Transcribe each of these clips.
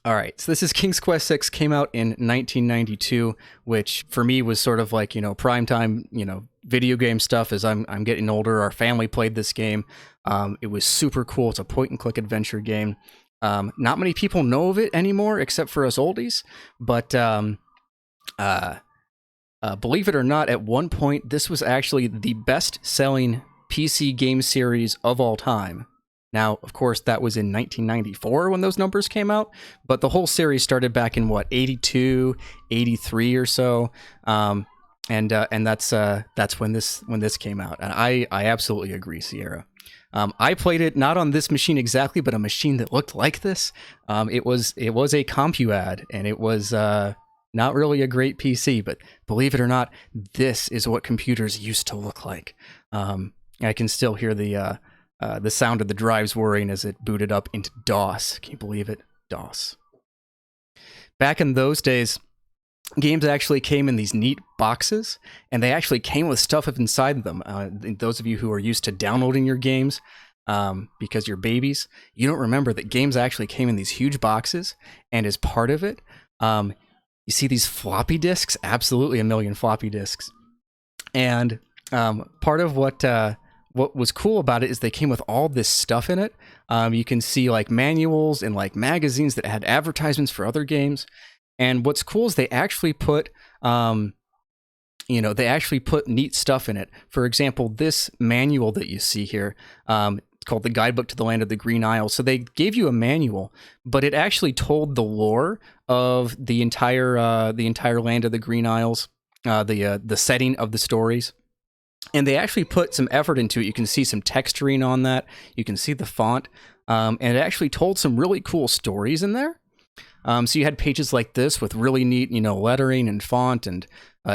All right, so this is King's Quest VI, came out in 1992, which for me was sort of like, primetime, video game stuff. As I'm getting older, our family played this game. It was super cool. It's a point-and-click adventure game. Not many people know of it anymore, except for us oldies, but believe it or not, at one point, this was actually the best-selling PC game series of all time. Now, of course, that was in 1994 when those numbers came out, but the whole series started back in, 82, 83 or so, and that's when this came out. And I absolutely agree, Sierra. I played it not on this machine exactly, but a machine that looked like this. It was a CompuAd, and it was not really a great PC, but believe it or not, this is what computers used to look like. I can still hear the sound of the drives whirring as it booted up into DOS. Can you believe it? DOS. Back in those days, games actually came in these neat boxes, and they actually came with stuff inside them. Those of you who are used to downloading your games because you're babies, you don't remember that games actually came in these huge boxes, and as part of it, you see these floppy disks, absolutely a million floppy disks. And part of what was cool about it is they came with all this stuff in it. You can see like manuals and like magazines that had advertisements for other games. And what's cool is they actually put, neat stuff in it. For example, this manual that you see here, it's called the Guidebook to the Land of the Green Isles. So they gave you a manual, but it actually told the lore of the entire land of the Green Isles, the setting of the stories. And they actually put some effort into it. You can see some texturing on that. You can see the font. And it actually told some really cool stories in there. So you had pages like this with really neat, lettering and font and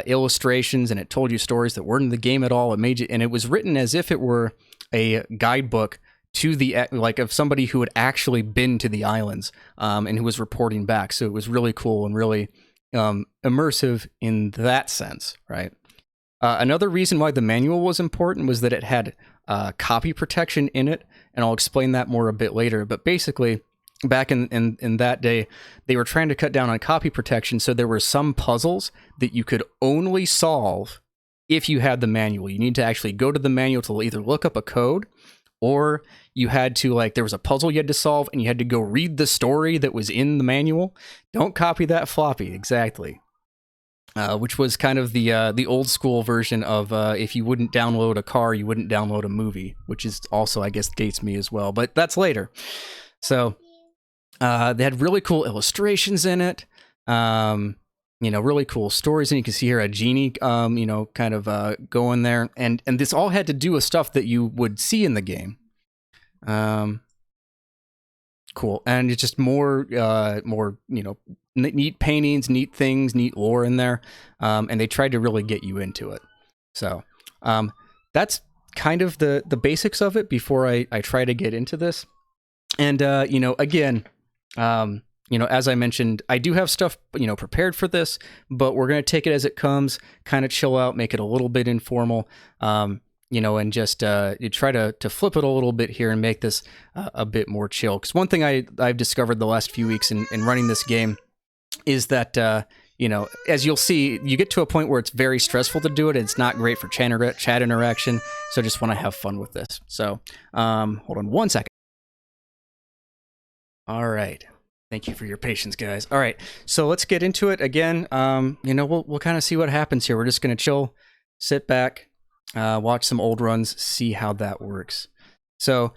illustrations, and it told you stories that weren't in the game at all. And it was written as if it were a guidebook to of somebody who had actually been to the islands, and who was reporting back. So it was really cool and really immersive in that sense, right? Another reason why the manual was important was that it had copy protection in it, and I'll explain that more a bit later. But basically, back in that day, they were trying to cut down on copy protection, so there were some puzzles that you could only solve if you had the manual. You need to actually go to the manual to either look up a code, or you had to, there was a puzzle you had to solve, and you had to go read the story that was in the manual. Don't copy that floppy, exactly. Which was kind of the old school version of if you wouldn't download a car, you wouldn't download a movie, which is also, I guess, dates me as well. But that's later. So they had really cool illustrations in it, really cool stories. And you can see here a genie, kind of going there. And this all had to do with stuff that you would see in the game. Cool. And it's just more, neat paintings, neat things, neat lore in there. And they tried to really get you into it. So that's kind of the basics of it before I try to get into this. And, again, as I mentioned, I do have stuff, prepared for this, but we're going to take it as it comes, kind of chill out, make it a little bit informal, and just try to flip it a little bit here and make this a bit more chill. Because one thing I've discovered the last few weeks in running this game is that, as you'll see, you get to a point where it's very stressful to do it, and it's not great for chat interaction, so I just want to have fun with this. So, hold on one second. All right. Thank you for your patience, guys. All right, so let's get into it again. We'll kind of see what happens here. We're just going to chill, sit back, watch some old runs, see how that works. So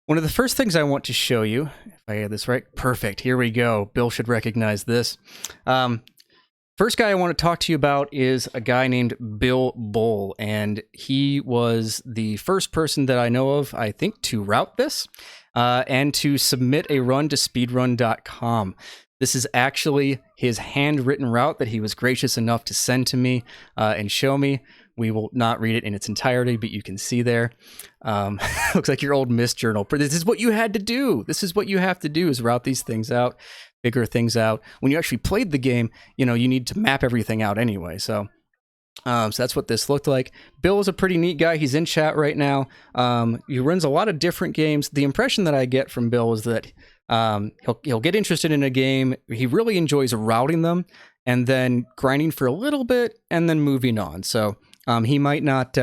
one of the first things I want to show you, if I get this right, perfect, here we go. Bill should recognize this. First guy I want to talk to you about is a guy named BillBull, and he was the first person that I know of, I think, to route this. And to submit a run to speedrun.com. This is actually his handwritten route that he was gracious enough to send to me and show me. We will not read it in its entirety, but you can see there. Looks like your old Miss Journal. But this is what you had to do. This is what you have to do, is route these things out, figure things out. When you actually played the game, you need to map everything out anyway. So that's what this looked like. Bill is a pretty neat guy. He's in chat right now. He runs a lot of different games. The impression that I get from Bill is that He'll get interested in a game. He really enjoys routing them and then grinding for a little bit and then moving on. So he might not,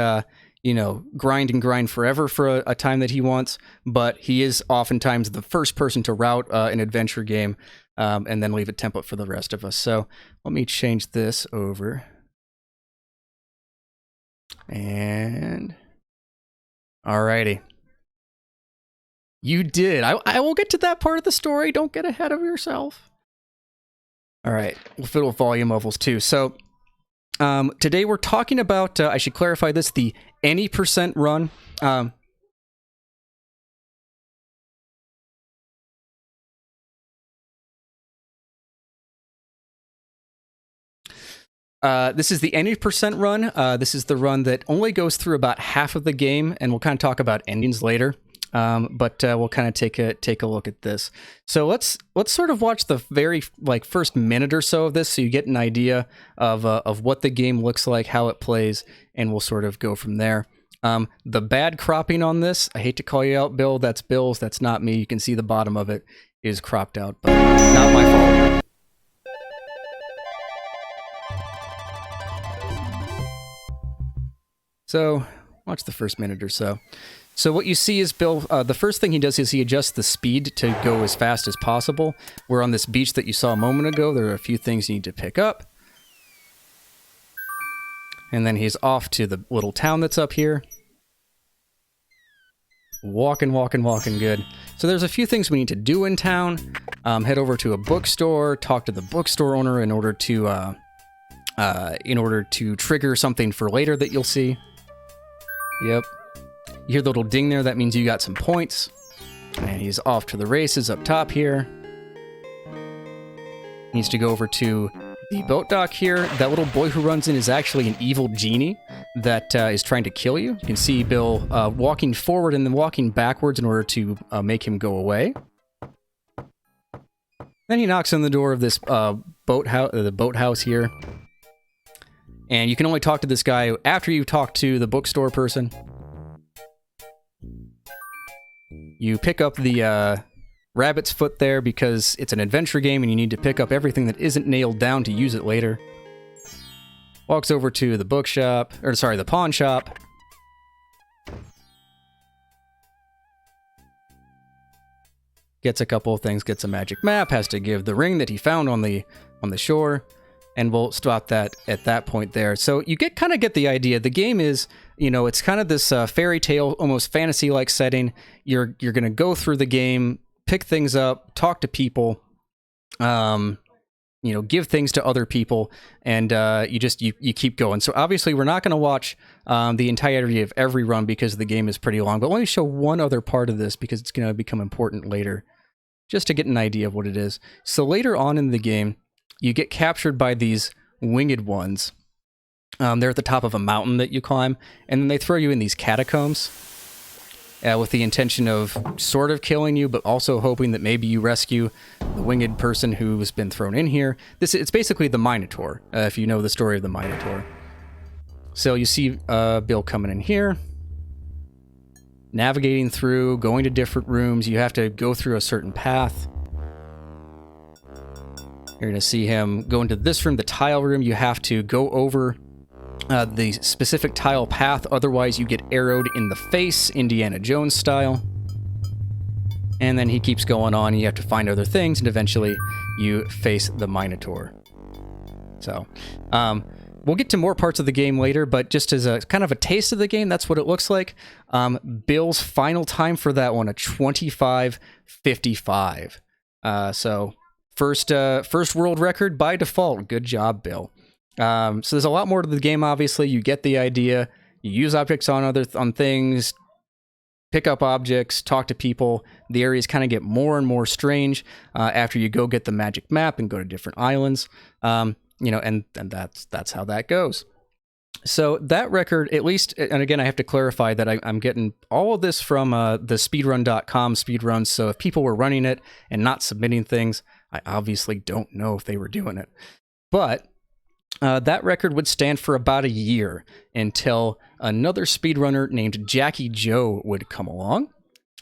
grind and grind forever for a time that he wants, but he is oftentimes the first person to route an adventure game and then leave a template for the rest of us. So let me change this over. And alrighty. You did. I will get to that part of the story. Don't get ahead of yourself. All right. We'll fiddle with volume levels too. So today we're talking about, I should clarify this, the any % run. This is the any % run. This is the run that only goes through about half of the game, and we'll kind of talk about endings later. But we'll kind of take a look at this. So let's sort of watch the very first minute or so of this, so you get an idea of what the game looks like, how it plays, and we'll sort of go from there. The bad cropping on this, I hate to call you out, Bill. That's Bill's. That's not me. You can see the bottom of it is cropped out, but not my fault. So watch the first minute or so. So what you see is Bill, the first thing he does is he adjusts the speed to go as fast as possible. We're on this beach that you saw a moment ago. There are a few things you need to pick up. And then he's off to the little town that's up here. Walking good. So there's a few things we need to do in town. Head over to a bookstore, talk to the bookstore owner in order to trigger something for later that you'll see. Yep. You hear the little ding there, that means you got some points. And he's off to the races up top here. Needs to go over to the boat dock here. That little boy who runs in is actually an evil genie that is trying to kill you. You can see Bill walking forward and then walking backwards in order to make him go away. Then he knocks on the door of this boathouse here. And you can only talk to this guy after you talk to the bookstore person. You pick up the rabbit's foot there because it's an adventure game and you need to pick up everything that isn't nailed down to use it later. Walks over to the the pawn shop. Gets a couple of things, gets a magic map, has to give the ring that he found on the shore. And we'll stop that at that point there. So you kind of get the idea. The game is, it's kind of this fairy tale, almost fantasy-like setting. You're going to go through the game, pick things up, talk to people, give things to other people, and you keep going. So obviously we're not going to watch the entirety of every run because the game is pretty long. But let me show one other part of this because it's going to become important later, just to get an idea of what it is. So later on in the game, you get captured by these winged ones. They're at the top of a mountain that you climb, and then they throw you in these catacombs with the intention of sort of killing you, but also hoping that maybe you rescue the winged person who's been thrown in here. It's basically the Minotaur, if you know the story of the Minotaur. So you see Bill coming in here, navigating through, going to different rooms. You have to go through a certain path. You're going to see him go into this room, the tile room. You have to go over the specific tile path, otherwise you get arrowed in the face, Indiana Jones style. And then he keeps going on, and you have to find other things, and eventually you face the Minotaur. So, we'll get to more parts of the game later, but just as a kind of a taste of the game, that's what it looks like. Bill's final time for that one, a 25:55. So... First world record by default. Good job, Bill. So there's a lot more to the game, obviously. You get the idea. You use objects on things, pick up objects, talk to people. The areas kind of get more and more strange after you go get the magic map and go to different islands. And that's how that goes. So that record, at least, and again, I have to clarify that I'm getting all of this from the speedrun.com speedruns. So if people were running it and not submitting things, I obviously don't know if they were doing it. But that record would stand for about a year until another speedrunner named Jackie Joe would come along.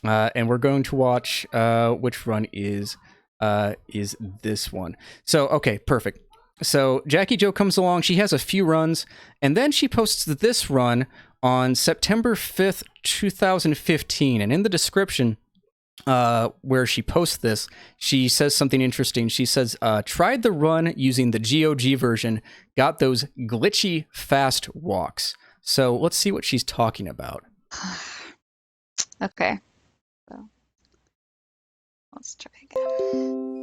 and we're going to watch which run is this one. So okay, perfect. So Jackie Joe comes along. She has a few runs, and then she posts this run on September 5th, 2015. And in the description, where she posts this, she says something interesting. She says, tried the run using the GOG version, got those glitchy fast walks. So let's see what she's talking about. Okay. So let's try again.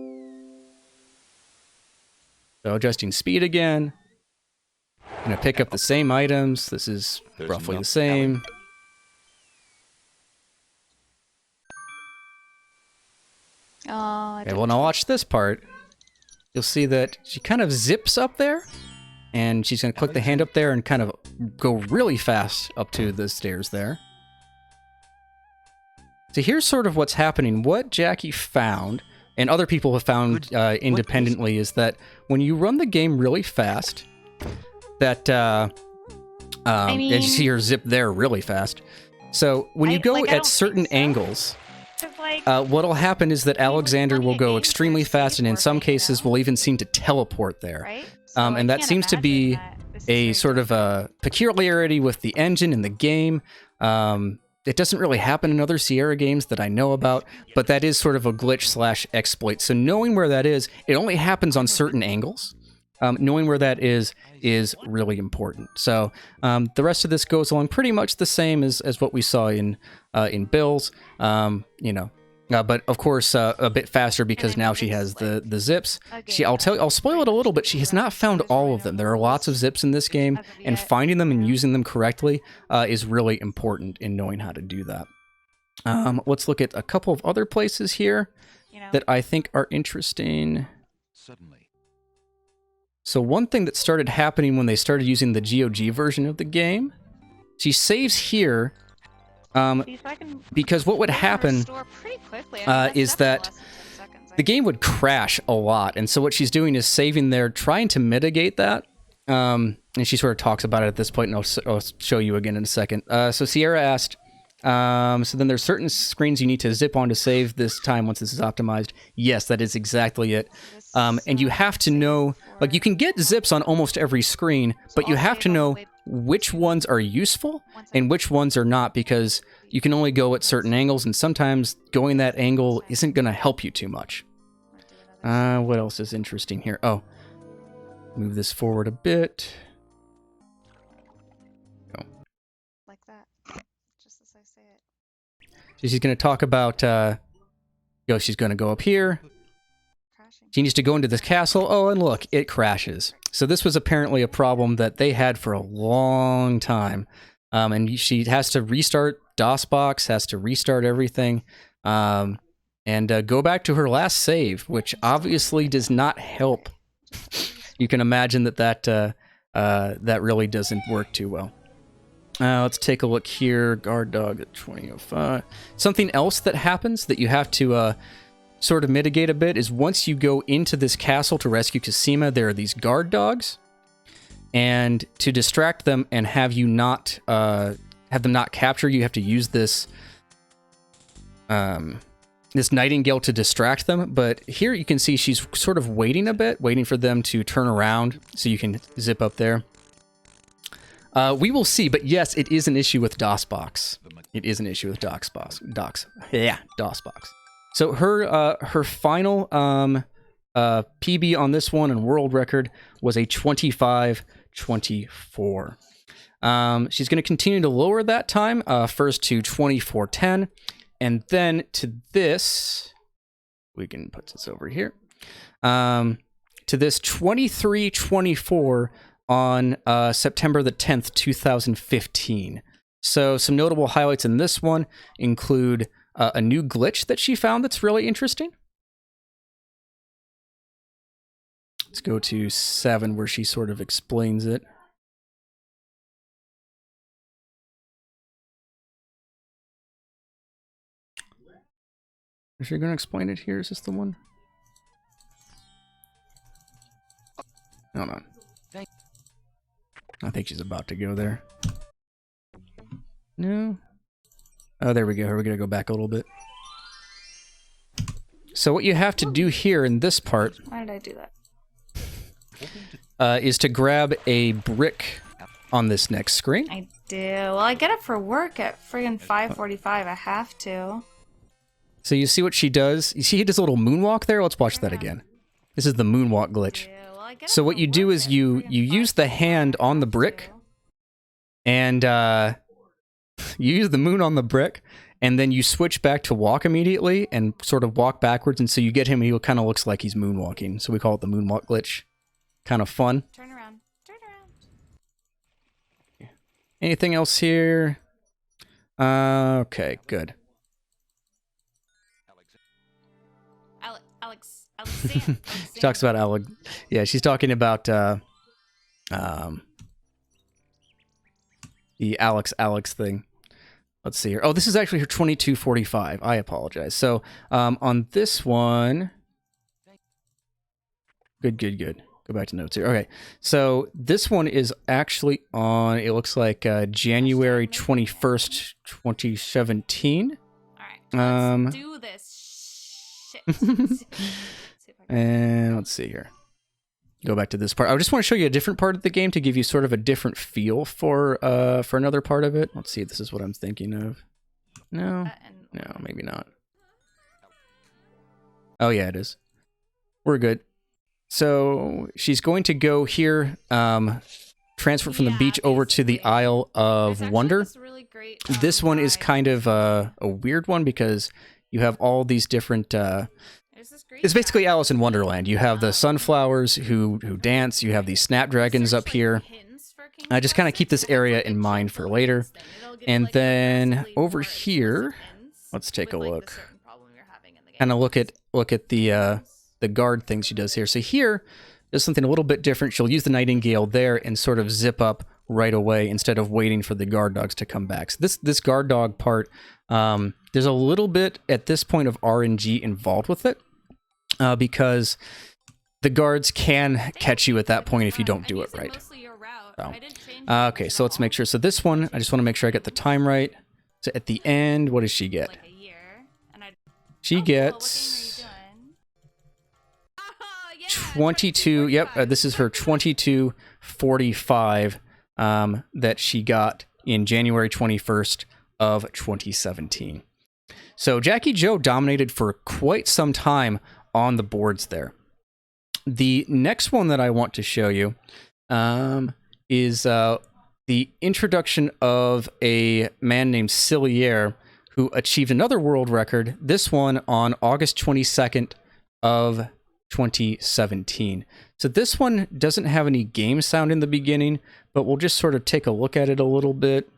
So adjusting speed again. Gonna pick up the same items. This is roughly the same. Oh, Okay, well, now watch this part. You'll see that she kind of zips up there, and she's gonna click the hand up there and kind of go really fast up to the stairs there. So here's sort of what's happening. What Jackie found, and other people have found independently, is that when you run the game really fast, that and you see her zip there really fast. So when you go at certain angles, what'll happen is that Alexander will go extremely fast, and in some cases will even seem to teleport there. And that seems to be a sort of a peculiarity with the engine and the game. It doesn't really happen in other Sierra games that I know about, but that is sort of a glitch / exploit. So knowing where that is, it only happens on certain angles. Knowing where that is really important. So the rest of this goes along pretty much the same as what we saw in Bill's. You know, but of course a bit faster because now she has the zips. I'll spoil it a little bit. She has not found all of them. There are lots of zips in this game, and finding them and using them correctly is really important in knowing how to do that. Let's look at a couple of other places here that I think are interesting. So one thing that started happening when they started using the GOG version of the game, she saves here, because what would happen is that the game would crash a lot. And so what she's doing is saving there, trying to mitigate that. And she sort of talks about it at this point, and I'll show you again in a second. So Sierra asked, so then there's certain screens you need to zip on to save this time once this is optimized. Yes, that is exactly it. And you have to know, like, you can get zips on almost every screen, but you have to know which ones are useful and which ones are not, because you can only go at certain angles, and sometimes going that angle isn't going to help you too much. What else is interesting here? Oh, move this forward a bit. Like that, just as I say it. So she's going to talk about, she's going to go up here. She needs to go into this castle. Oh, and look, it crashes. So this was apparently a problem that they had for a long time. And she has to restart DOSBox, has to restart everything, and go back to her last save, which obviously does not help. You can imagine that really doesn't work too well. Let's take a look here. Guard dog at 2005. Something else that happens that you have to sort of mitigate a bit is once you go into this castle to rescue Cosima, there are these guard dogs, and to distract them and have them not capture you, have to use this this nightingale to distract them. But here you can see she's sort of waiting a bit, waiting for them to turn around so you can zip up there. We will see, but yes, it is an issue with DOSBox. It is an issue with DOSBox. So her final PB on this one and world record was a 25:24. She's going to continue to lower that time, first to 24:10, and then to this, we can put this over here, to this 23:24 on September the 10th, 2015. So some notable highlights in this one include a new glitch that she found that's really interesting. Let's go to 7, where she sort of explains it. Is she going to explain it here? Is this the one? Hold on. I think she's about to go there. No. Oh, there we go. We're going to go back a little bit. So what you have to do here in this part... Why did I do that? Is to grab a brick on this next screen. I do. Well, I get up for work at friggin' 5:45. I have to. So you see what she does? You see he does a little moonwalk there? Let's watch that again. This is the moonwalk glitch. So what you do is you use the hand on the brick, and you use the moon on the brick, and then you switch back to walk immediately and sort of walk backwards, and so you get him, he kind of looks like he's moonwalking. So we call it the moonwalk glitch. Kind of fun. Turn around. Turn around. Anything else here? Okay, good. Alexander. She talks about Alex. Yeah, she's talking about the Alex thing. Let's see here. Oh, this is actually her 2245. I apologize. So on this one, good. Go back to notes here. Okay, so this one is actually on, it looks like January 21st, 2017. All right, let's do this shit. And let's see here. Go back to this part. I just want to show you a different part of the game to give you sort of a different feel for another part of it. Let's see if this is what I'm thinking of. No, maybe not. Oh yeah, it is. We're good. So she's going to go here, transfer from the beach over to the Isle of Wonder. Really great, this one is kind of a weird one because you have all these different... it's basically Alice in Wonderland. You have the sunflowers who dance. You have these snapdragons up here. I just kind of keep this area in mind for later. And then over here, let's take a look. Kind of look at the guard thing she does here. So here, does something a little bit different. She'll use the nightingale there and sort of zip up right away instead of waiting for the guard dogs to come back. So this guard dog part, there's a little bit at this point of RNG involved with it because the guards can catch you at that point if you don't do it right. So, okay, so let's make sure. So this one, I just want to make sure I get the time right. So at the end, what does she get? She gets 22. Yep, this is her 2245 that she got in January 21st of 2017. So Jackie Joe dominated for quite some time on the boards there. The next one that I want to show you is the introduction of a man named Cillier who achieved another world record, this one on August 22nd of 2017. So this one doesn't have any game sound in the beginning, but we'll just sort of take a look at it a little bit.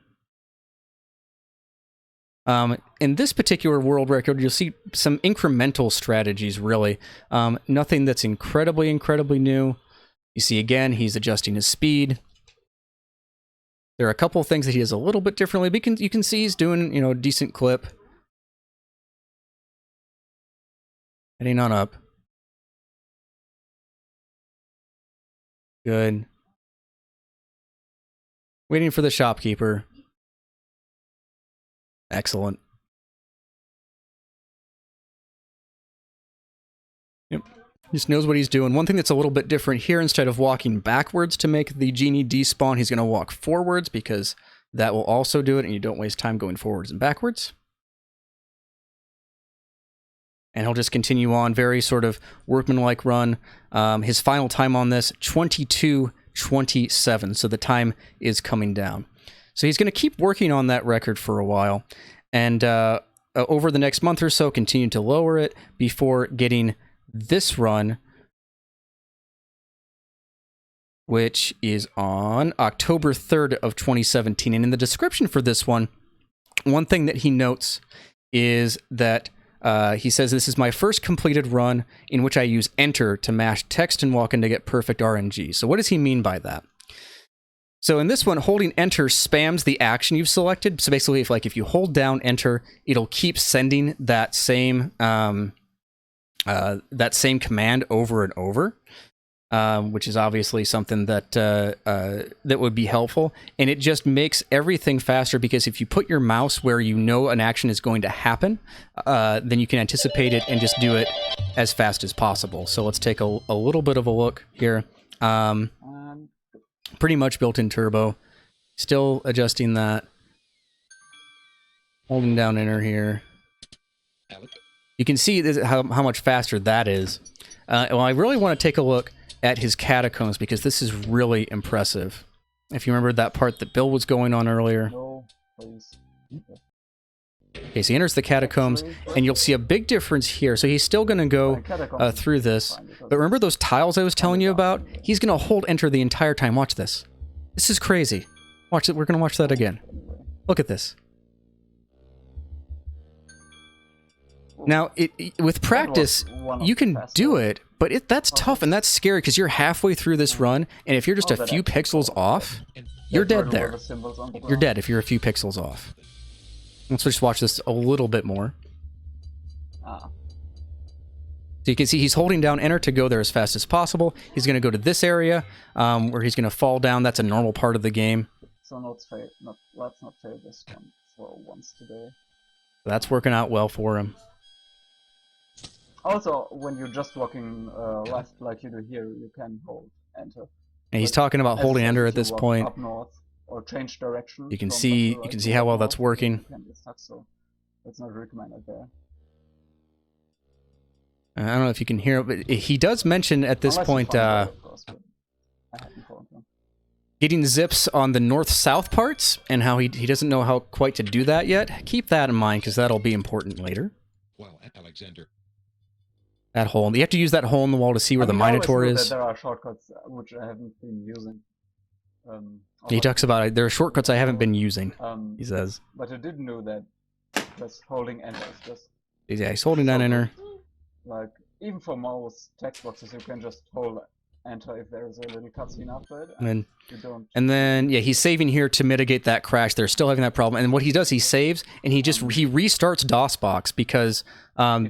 In this particular world record, you'll see some incremental strategies, really. Nothing that's incredibly new. You see, again, he's adjusting his speed. There are a couple of things that he does a little bit differently, but you can see he's doing, a decent clip. Heading on up. Good. Waiting for the shopkeeper. Excellent. Yep. Just knows what he's doing. One thing that's a little bit different here, instead of walking backwards to make the genie despawn, he's going to walk forwards because that will also do it, and you don't waste time going forwards and backwards. And he'll just continue on, very sort of workmanlike run. His final time on this, 22:27, so the time is coming down. So he's going to keep working on that record for a while, and over the next month or so, continue to lower it before getting this run, which is on October 3rd of 2017. And in the description for this one thing that he notes is that he says, "This is my first completed run in which I use enter to mash text and walk in to get perfect RNG." So what does he mean by that? So in this one, holding enter spams the action you've selected. So basically, if you hold down enter, it'll keep sending that same command over and over. which is obviously something that that would be helpful. And it just makes everything faster because if you put your mouse where you know an action is going to happen, then you can anticipate it and just do it as fast as possible. So let's take a little bit of a look here. Pretty much built-in turbo. Still adjusting that. Holding down enter here. You can see this, how much faster that is. Well, I really want to take a look at his catacombs because this is really impressive. If you remember that part that Bill was going on earlier. No, please. Okay, so he enters the catacombs, and you'll see a big difference here. So he's still going to go through this. But remember those tiles I was telling you about? He's going to hold enter the entire time. Watch this. This is crazy. Watch it. We're going to watch that again. Look at this. Now, with practice, you can do it, but that's tough and that's scary because you're halfway through this run, and if you're just a few pixels off, you're dead there. You're dead if you're a few pixels off. Let's just watch this a little bit more. So you can see he's holding down enter to go there as fast as possible. He's going to go to this area where he's going to fall down. That's a normal part of the game. So let's not fail this one for once today. That's working out well for him. Also, when you're just walking left like you do here, you can hold enter. And he's talking about holding enter at this point. Up north or change direction. You can see how well that's working. You can get stuck, so that's not recommended there. I don't know if you can hear it, but he does mention at this point getting zips on the north-south parts and how he doesn't know how quite to do that yet. Keep that in mind because that'll be important later. Well, Alexander. That hole. You have to use that hole in the wall to see where the Minotaur is. There are shortcuts which I haven't been using. He talks about it. There are shortcuts I haven't been using, he says. But I didn't know that just holding enter is just... Yeah, he's holding down enter. Like, even for most text boxes, you can just hold enter if there is a little cutscene after it. And then, yeah, he's saving here to mitigate that crash. They're still having that problem. And what he does, he saves, and he restarts DOSBox because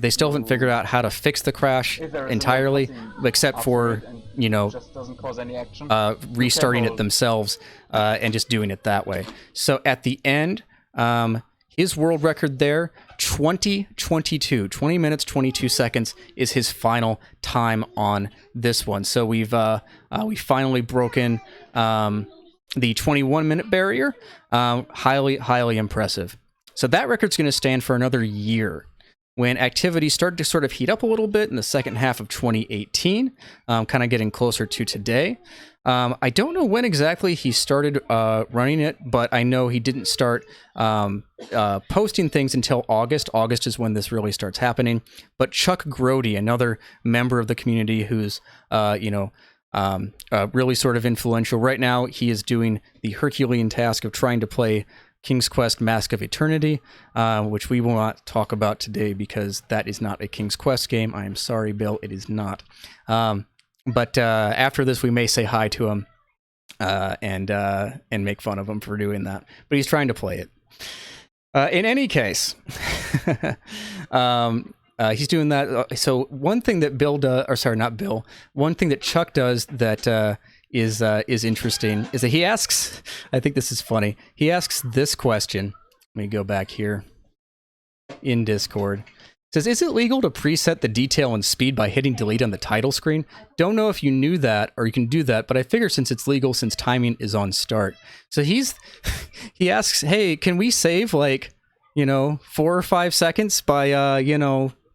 they still haven't figured out how to fix the crash entirely, except for, you know, just doesn't cause any action. Restarting it themselves and just doing it that way. So at the end, his world record there, 20 minutes, 22 seconds is his final time on this one. So we finally broken the 21-minute barrier. Highly impressive. So that record's going to stand for another year. When activity started to sort of heat up a little bit in the second half of 2018, kind of getting closer to today. I don't know when exactly he started running it, but I know he didn't start posting things until August. August is when this really starts happening. But Chuck Grody, another member of the community who's, really sort of influential. Right now, he is doing the Herculean task of trying to play King's Quest Mask of Eternity, which we will not talk about today because that is not a King's Quest game. I am sorry, Bill, it is not. But after this, we may say hi to him and make fun of him for doing that. But he's trying to play it. In any case, he's doing that. So one thing that Bill does, or sorry, not Bill. One thing that Chuck does that is interesting is that he asks. I think this is funny. He asks this question. Let me go back here in Discord. Says, is it legal to preset the detail and speed by hitting delete on the title screen? Don't know if you knew that or you can do that, but I figure since it's legal, since timing is on start. So he asks, hey, can we save 4 or 5 seconds by,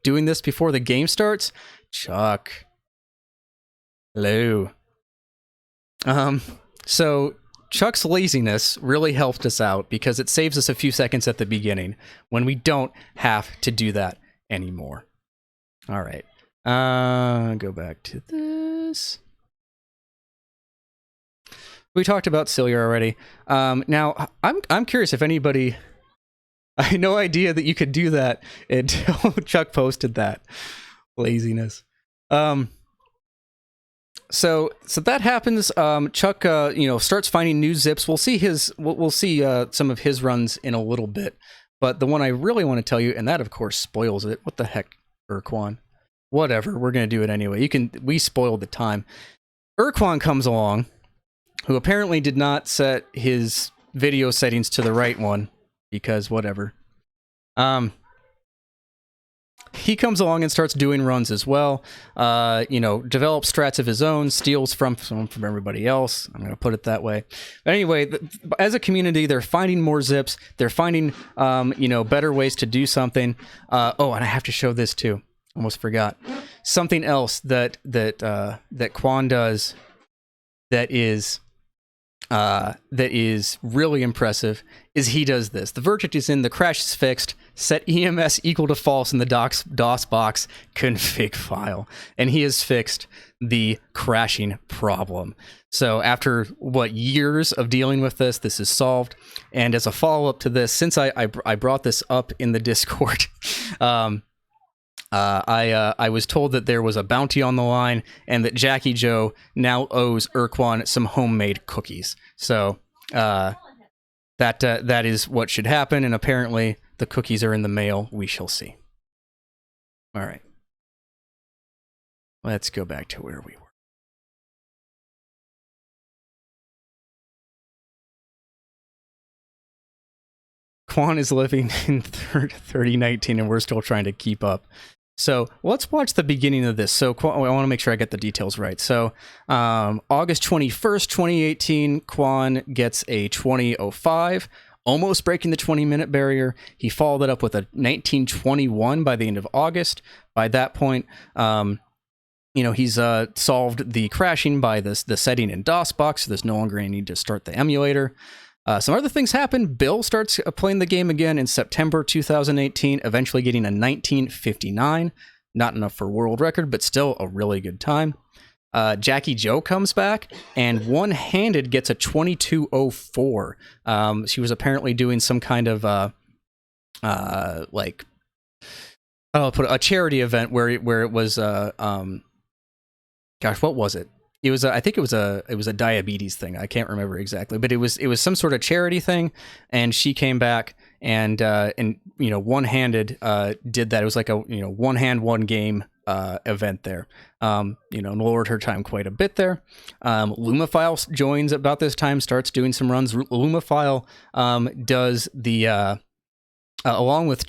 doing this before the game starts? Chuck. Hello. So Chuck's laziness really helped us out because it saves us a few seconds at the beginning when we don't have to do that anymore. All right. Go back to this. We talked about Cilia already. Now I'm curious if anybody. I had no idea that you could do that until Chuck posted that. Laziness. So that happens. Chuck, starts finding new zips. We'll see some of his runs in a little bit. But the one I really want to tell you, and that of course spoils it. What the heck, Urquan? Whatever, we're gonna do it anyway. We spoiled the time. Urquan comes along, who apparently did not set his video settings to the right one, because whatever. He comes along and starts doing runs as well. You know, develops strats of his own, steals from everybody else. I'm going to put it that way. But anyway, as a community, they're finding more zips. They're finding, you know, better ways to do something. Oh, and I have to show this too. Almost forgot. Something else that Quan does that is really impressive is he does this. The verdict is in, the crash is fixed, set EMS equal to false in the DOS box config file, and he has fixed the crashing problem. So after, what, years of dealing with this, this is solved. And as a follow-up to this, since I brought this up in the Discord, I was told that there was a bounty on the line and that Jackie Joe now owes Urquan some homemade cookies. So that is what should happen, and apparently the cookies are in the mail. We shall see. All right. Let's go back to where we were. Quan is living in 3019, and we're still trying to keep up. So let's watch the beginning of this. So I want to make sure I get the details right. So August 21st, 2018, Quan gets a 20:05, almost breaking the 20-minute barrier. He followed it up with a 19:21 by the end of August. By that point, you know, he's solved the crashing by the setting in DOSBox, so there's no longer any need to start the emulator. Some other things happen. Bill starts playing the game again in September 2018, eventually getting a 19:59. Not enough for world record, but still a really good time. Jackie Joe comes back and one-handed gets a 22:04. She was apparently doing some kind of like, I'll put a charity event where it was gosh, what was it? It was I think it was a diabetes thing. I can't remember exactly, but it was some sort of charity thing, and she came back and you know, one-handed did that. It was like a, you know, one hand one game event there. You know, lowered her time quite a bit there. Lumaphile joins about this time, starts doing some runs. Lumaphile does the along with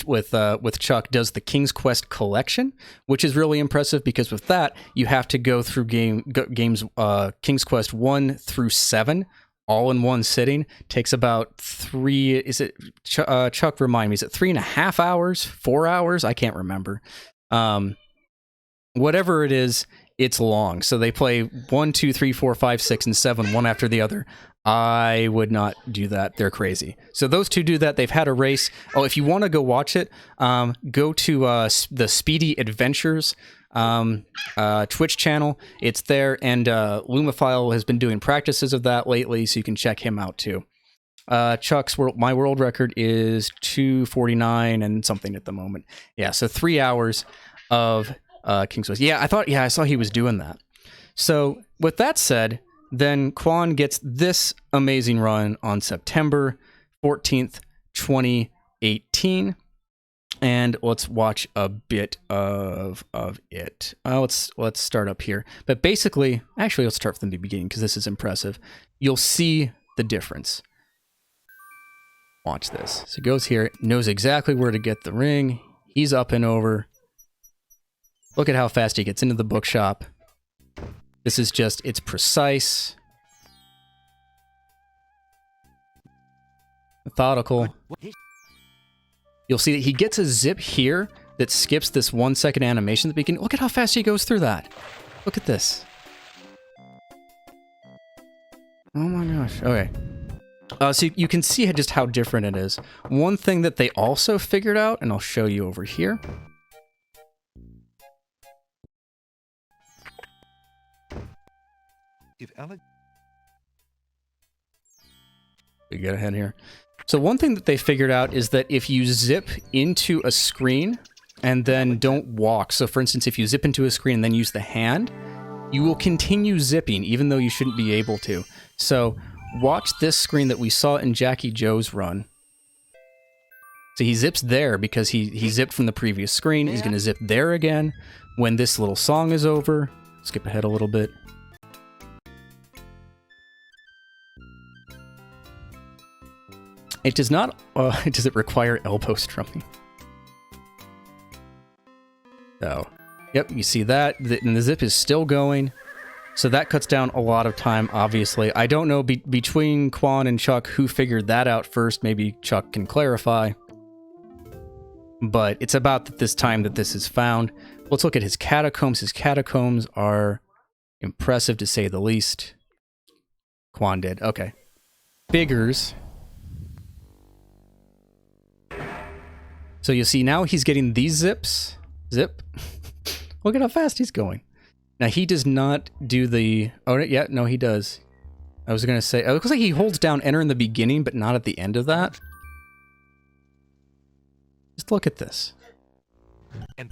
Chuck, does the King's Quest collection, which is really impressive because with that you have to go through games King's Quest 1 through 7 all in one sitting. Takes about 3. Is it Chuck? Remind me. Is it 3.5 hours? 4 hours? I can't remember. Whatever it is, it's long. So they play 1, 2, 3, 4, 5, 6, and 7 one after the other. I would not do that. They're crazy. So those two do that. They've had a race. Oh, if you want to go watch it, go to the Speedy Adventures Twitch channel. It's there, and Lumaphile has been doing practices of that lately, so you can check him out too. Chuck's my world record is 2:49 and something at the moment. Yeah, so 3 hours of King's Quest. Yeah, I saw he was doing that. So with that said, then Quan gets this amazing run on September 14th, 2018. And let's watch a bit of it. Let's start up here. But basically, actually, let's start from the beginning because this is impressive. You'll see the difference. Watch this. So he goes here, knows exactly where to get the ring. He's up and over. Look at how fast he gets into the bookshop. This is just, it's precise. Methodical. You'll see that he gets a zip here that skips this 1 second animation at the beginning. Look at how fast he goes through that. Look at this. Oh my gosh. Okay. So you can see just how different it is. One thing that they also figured out, and I'll show you over here. We get ahead here. So one thing that they figured out is that if you zip into a screen and then don't walk, so for instance, if you zip into a screen and then use the hand, you will continue zipping even though you shouldn't be able to. So watch this screen that we saw in Jackie Joe's run. So he zips there because he zipped from the previous screen. He's going to zip there again when this little song is over. Skip ahead a little bit. It does not, does it require elbow strumming? So, yep, you see that, and the zip is still going. So that cuts down a lot of time, obviously. I don't know between Quan and Chuck who figured that out first. Maybe Chuck can clarify. But it's about this time that this is found. Let's look at his catacombs. His catacombs are impressive, to say the least. Quan did. Okay. Figures. So you see now he's getting these zips. Zip. Look at how fast he's going. Now he does not do the... Oh, yeah, no, he does. I was going to say... It looks like he holds down enter in the beginning, but not at the end of that. Just look at this. And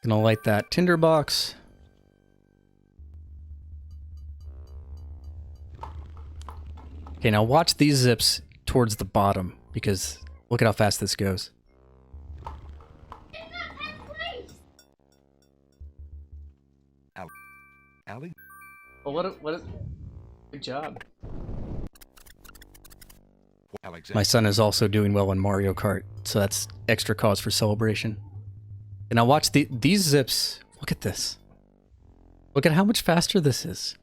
Gonna light that tinderbox. Okay, now watch these zips towards the bottom, because look at how fast this goes. Allie? Well, good job. Alexander. My son is also doing well in Mario Kart, so that's extra cause for celebration. And now watch these zips. Look at this. Look at how much faster this is.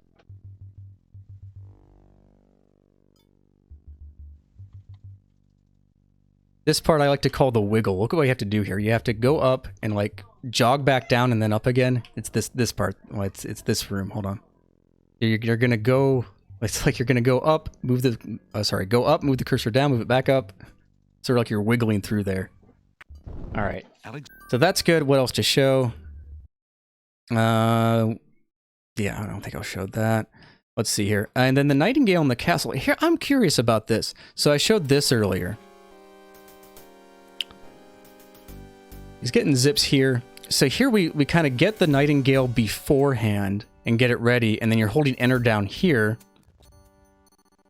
This part I like to call the wiggle. Look at what you have to do here. You have to go up and like jog back down and then up again. It's this part. Well, it's this room. Hold on. You're gonna go. It's like you're gonna go up, move the. Go up, move the cursor down, move it back up. Sort of like you're wiggling through there. All right. Alex. So that's good. What else to show? Yeah, I don't think I showed that. Let's see here. And then the Nightingale in the castle. Here, I'm curious about this. So I showed this earlier. He's getting zips here. So here we kind of get the Nightingale beforehand and get it ready. And then you're holding enter down here.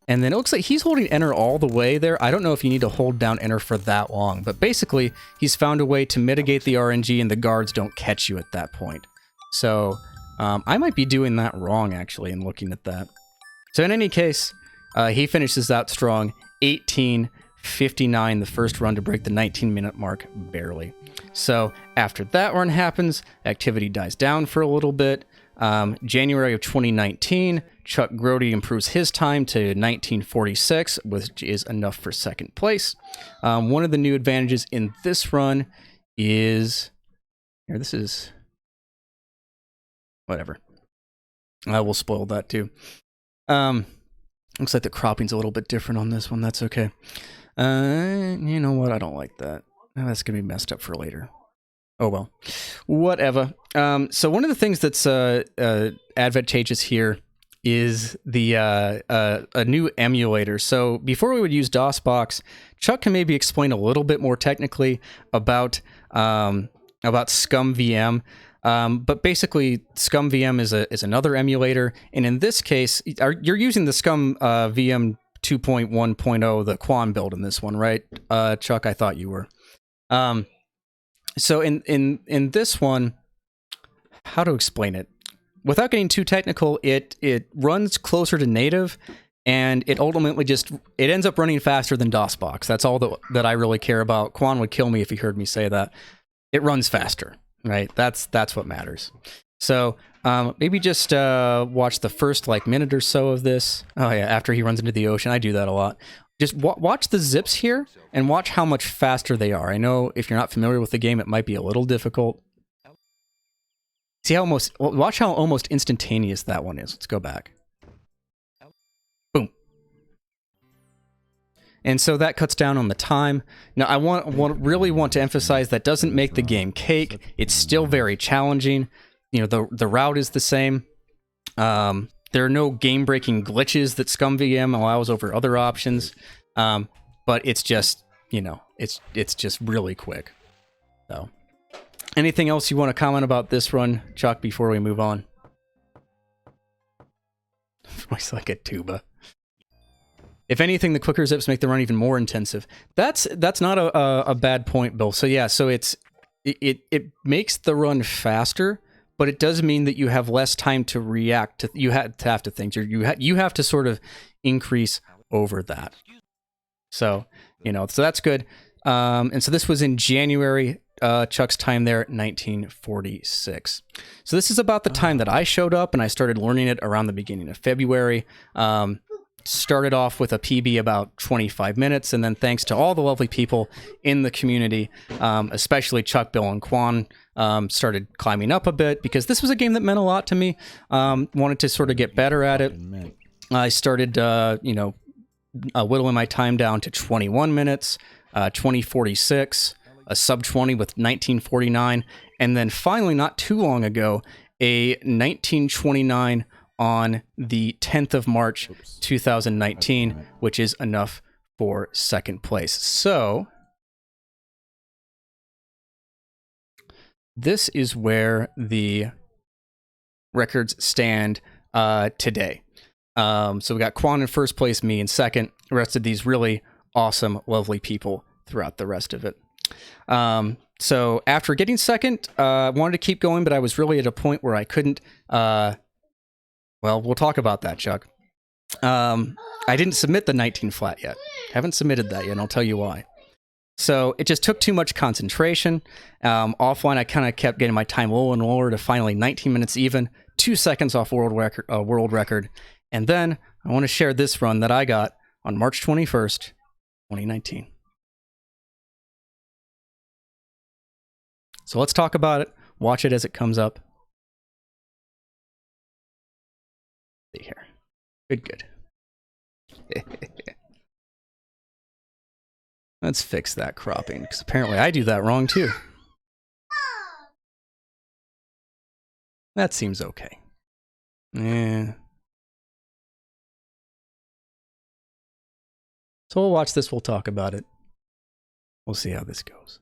And then it looks like he's holding enter all the way there. I don't know if you need to hold down enter for that long. But basically, he's found a way to mitigate the RNG and the guards don't catch you at that point. So I might be doing that wrong, actually, in looking at that. So in any case, he finishes out strong. 18:59, the first run to break the 19-minute mark, barely. So after that run happens, activity dies down for a little bit. January of 2019, Chuck Grody improves his time to 1946, which is enough for second place. One of the new advantages in this run is... Here, this is... Whatever. I will spoil that too. Looks like the cropping's a little bit different on this one. That's okay. You know what? I don't like that. That's going to be messed up for later. Oh, well. Whatever. So one of the things that's advantageous here is the a new emulator. So before we would use DOSBox, Chuck can maybe explain a little bit more technically about ScummVM. But basically, ScummVM is another emulator, and in this case, you're using the ScummVM 2.1.0, the Quan build in this one, right? Chuck, I thought you were. So in this one, how to explain it? Without getting too technical, it runs closer to native, and it ultimately it ends up running faster than DOSBox. That's all that I really care about. Quan would kill me if he heard me say that. It runs faster, right? That's what matters. So maybe just watch the first minute or so of this. Oh yeah, after he runs into the ocean. I do that a lot. Just watch the zips here and watch how much faster they are. I know if you're not familiar with the game, it might be a little difficult. See how watch how almost instantaneous that one is. Let's go back. Boom. And so that cuts down on the time. Now I really want to emphasize that doesn't make the game cake. It's still very challenging. You know, the route is the same. There are no game-breaking glitches that ScummVM allows over other options, but it's just, you know, it's just really quick. So, anything else you want to comment about this run, Chuck, before we move on? Voice like a tuba. If anything, the quicker zips make the run even more intensive. That's not a bad point, Bill. So yeah, so it makes the run faster, but it does mean that you have less time to react to. You have to think. You have to sort of increase over that. So so that's good. And so this was in January. Chuck's time there, 1946. So this is about the time that I showed up, and I started learning it around the beginning of February. Started off with a PB about 25 minutes, and then thanks to all the lovely people in the community, especially Chuck, Bill, and Quan, started climbing up a bit, because this was a game that meant a lot to me. Wanted to sort of get better at it. I started, whittling my time down to 21 minutes, 2046, a sub 20 with 1949, and then finally, not too long ago, a 1929 on the 10th of March, 2019, which is enough for second place. So this is where the records stand today. So we got Quan in first place, me in second, the rest of these really awesome, lovely people throughout the rest of it. So after getting second, I wanted to keep going, but I was really at a point where I couldn't. Well, we'll talk about that, Chuck. I didn't submit the 19 flat yet. Haven't submitted that yet, and I'll tell you why. So it just took too much concentration. Offline, I kind of kept getting my time lower and lower to finally 19 minutes even, 2 seconds off world record. And then I want to share this run that I got on March 21st, 2019. So let's talk about it. Watch it as it comes up. See here. Good. Let's fix that cropping, because apparently I do that wrong too. That seems okay. Yeah. So we'll watch this, we'll talk about it. We'll see how this goes.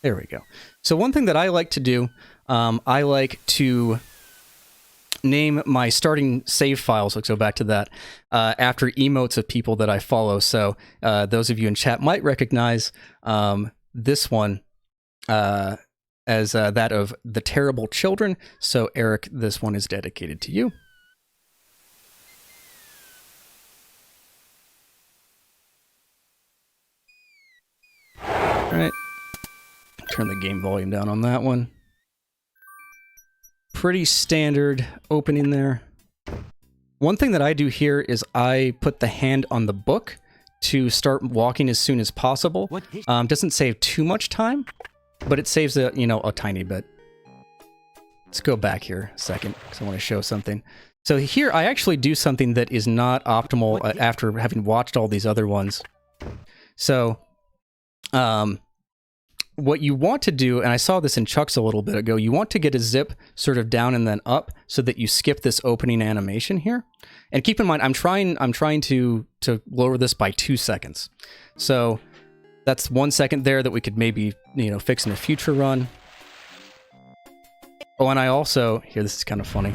There we go. So one thing that I like to do, I like to name my starting save files, let's go back to that, after emotes of people that I follow. So those of you in chat might recognize this one as that of The Terrible Children. So Eric, this one is dedicated to you. All right. Turn the game volume down on that one. Pretty standard opening there. One thing that I do here is I put the hand on the book to start walking as soon as possible. Doesn't save too much time, but it saves a tiny bit. Let's go back here a second because I want to show something. So here I actually do something that is not optimal after having watched all these other ones. So what you want to do, and I saw this in Chuck's a little bit ago, you want to get a zip sort of down and then up so that you skip this opening animation here. And keep in mind, I'm trying to lower this by 2 seconds. So that's 1 second there that we could maybe, fix in a future run. Oh, and I also, here, this is kind of funny.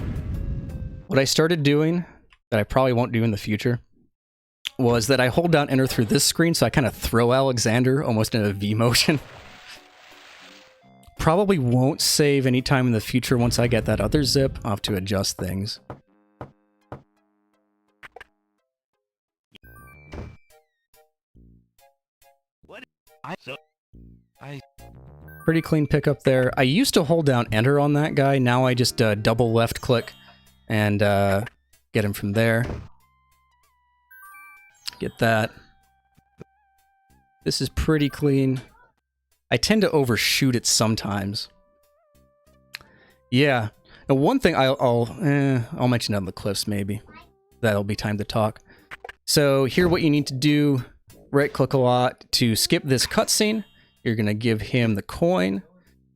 What I started doing that I probably won't do in the future was that I hold down enter through this screen, so I kind of throw Alexander almost in a V motion. Probably won't save any time in the future once I get that other zip. I'll have to adjust things. Pretty clean pickup there. I used to hold down enter on that guy. Now I just double left click and get him from there. Get that. This is pretty clean. I tend to overshoot it sometimes. Yeah. Now, one thing I'll mention on the cliffs maybe. That'll be time to talk. So here, what you need to do: right click a lot to skip this cutscene. You're gonna give him the coin,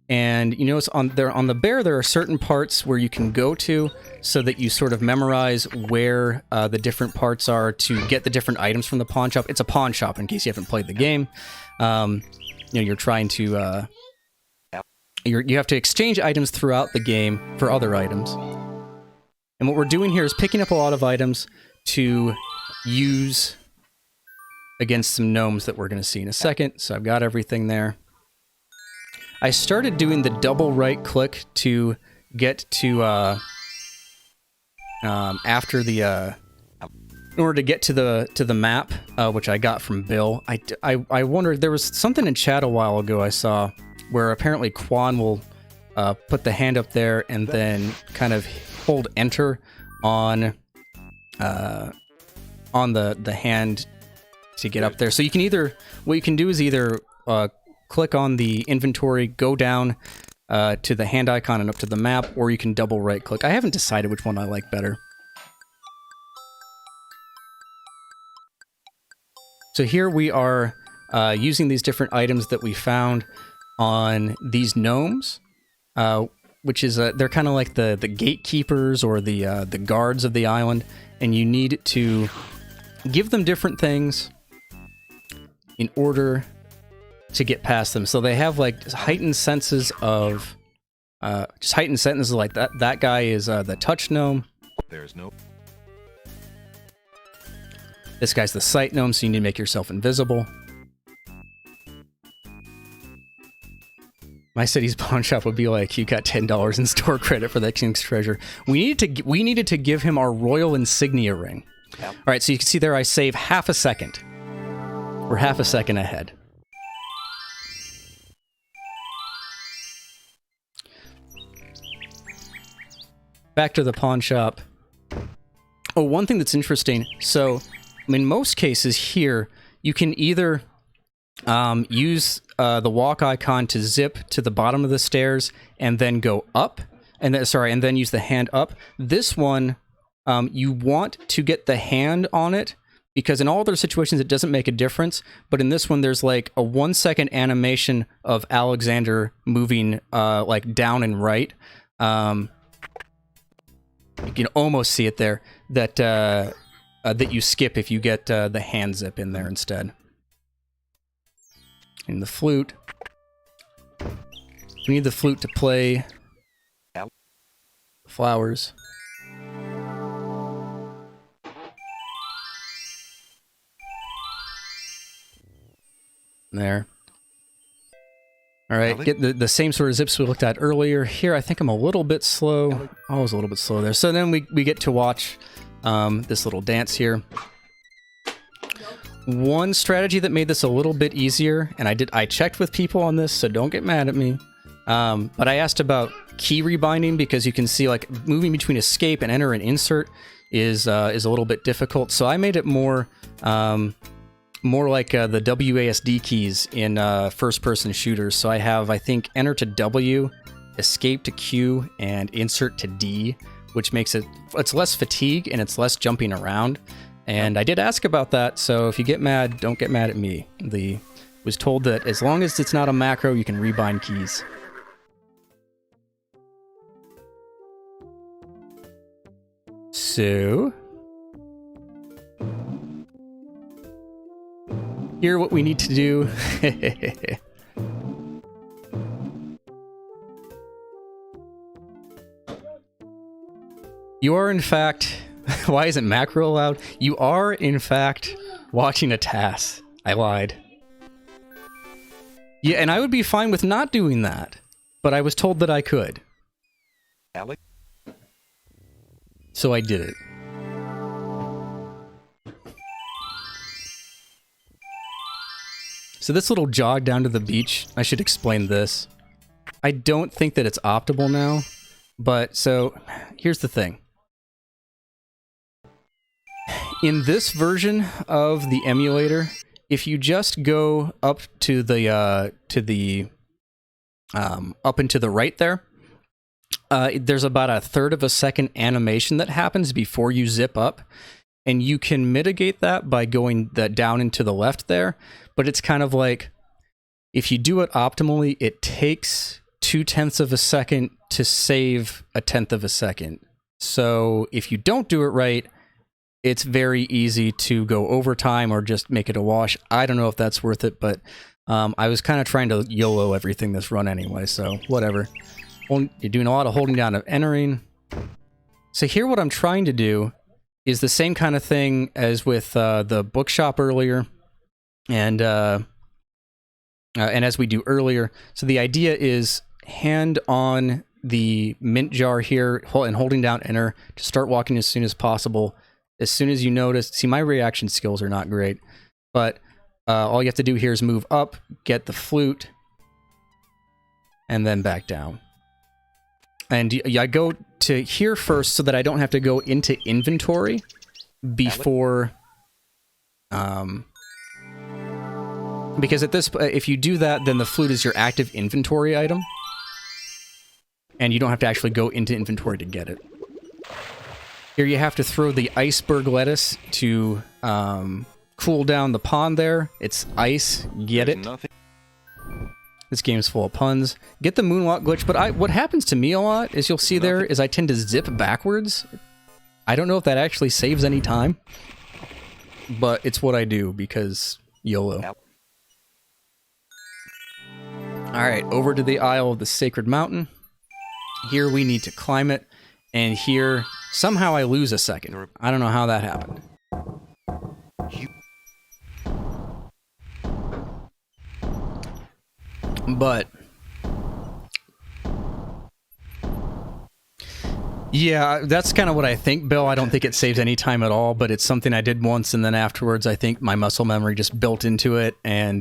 and you notice on the bear there are certain parts where you can go to so that you sort of memorize where the different parts are to get the different items from the pawn shop. It's a pawn shop in case you haven't played the game. You're trying to you have to exchange items throughout the game for other items. And what we're doing here is picking up a lot of items to use against some gnomes that we're going to see in a second. So I've got everything there. I started doing the double right click to get to after the in order to get to the map, which I got from Bill. I wondered, there was something in chat a while ago I saw where apparently Quan will put the hand up there and then kind of hold enter on the hand to get up there. So you can either, what you can do is either click on the inventory, go down to the hand icon and up to the map, or you can double right click. I haven't decided which one I like better. So here we are using these different items that we found on these gnomes, which is they're kind of like the gatekeepers or the guards of the island, and you need to give them different things in order to get past them. So they have like heightened senses of just heightened sentences like that. That guy is the touch gnome. There's no. This guy's the sight gnome, so you need to make yourself invisible. My city's pawn shop would be like, you got $10 in store credit for that king's treasure. We needed to give him our royal insignia ring. Yep. All right, so you can see there I save half a second. We're half a second ahead. Back to the pawn shop. Oh, one thing that's interesting. So, in most cases here, you can either use the walk icon to zip to the bottom of the stairs and then go up, and then use the hand up. This one, you want to get the hand on it, because in all other situations it doesn't make a difference, but in this one there's like a 1 second animation of Alexander moving like down and right. You can almost see it there, that that you skip if you get the hand zip in there instead. And the flute. We need the flute to play flowers. There. All right, get the same sort of zips we looked at earlier. Here, I think I'm a little bit slow. I was a little bit slow there. So then we get to watch this little dance here. One strategy that made this a little bit easier, and I checked with people on this, so don't get mad at me. But I asked about key rebinding, because you can see like moving between escape and enter and insert is a little bit difficult. So I made it more like the WASD keys in first-person shooters. So I have, I think, enter to W, escape to Q, and insert to D, which makes it's less fatigue and it's less jumping around. And I did ask about that, so if you get mad, don't get mad at me. Was told that as long as it's not a macro, you can rebind keys. So here, what we need to do. You are, in fact, why isn't macro allowed? You are, in fact, watching a task. I lied. Yeah, and I would be fine with not doing that, but I was told that I could. Alex? So I did it. So this little jog down to the beach, I should explain this. I don't think that it's optimal now, but so here's the thing. In this version of the emulator, if you just go up to the up and to the right there, there's about a third of a second animation that happens before you zip up, and you can mitigate that by going down and to the left there. But it's kind of like, if you do it optimally, it takes 0.2 of a second to save 1/10 of a second. So if you don't do it right, it's very easy to go overtime or just make it a wash. I don't know if that's worth it, but I was kind of trying to YOLO everything this run anyway, so whatever. You're doing a lot of holding down of entering. So here what I'm trying to do is the same kind of thing as with the bookshop earlier, and as we do earlier. So the idea is hand on the mint jar here and holding down enter to start walking as soon as possible. As soon as you notice, see, my reaction skills are not great, but all you have to do here is move up, get the flute, and then back down. And I go to here first so that I don't have to go into inventory before... because at this, if you do that, then the flute is your active inventory item. And you don't have to actually go into inventory to get it. Here you have to throw the iceberg lettuce to cool down the pond there. It's ice, get it? Nothing. This game's full of puns. Get the moonwalk glitch, but what happens to me a lot, as you'll see there, is I tend to zip backwards. I don't know if that actually saves any time, but it's what I do because YOLO. Alright, over to the Isle of the Sacred Mountain. Here we need to climb it, and here, somehow I lose a second. I don't know how that happened. But yeah, that's kind of what I think, Bill. I don't think it saves any time at all, but it's something I did once, and then afterwards I think my muscle memory just built into it, and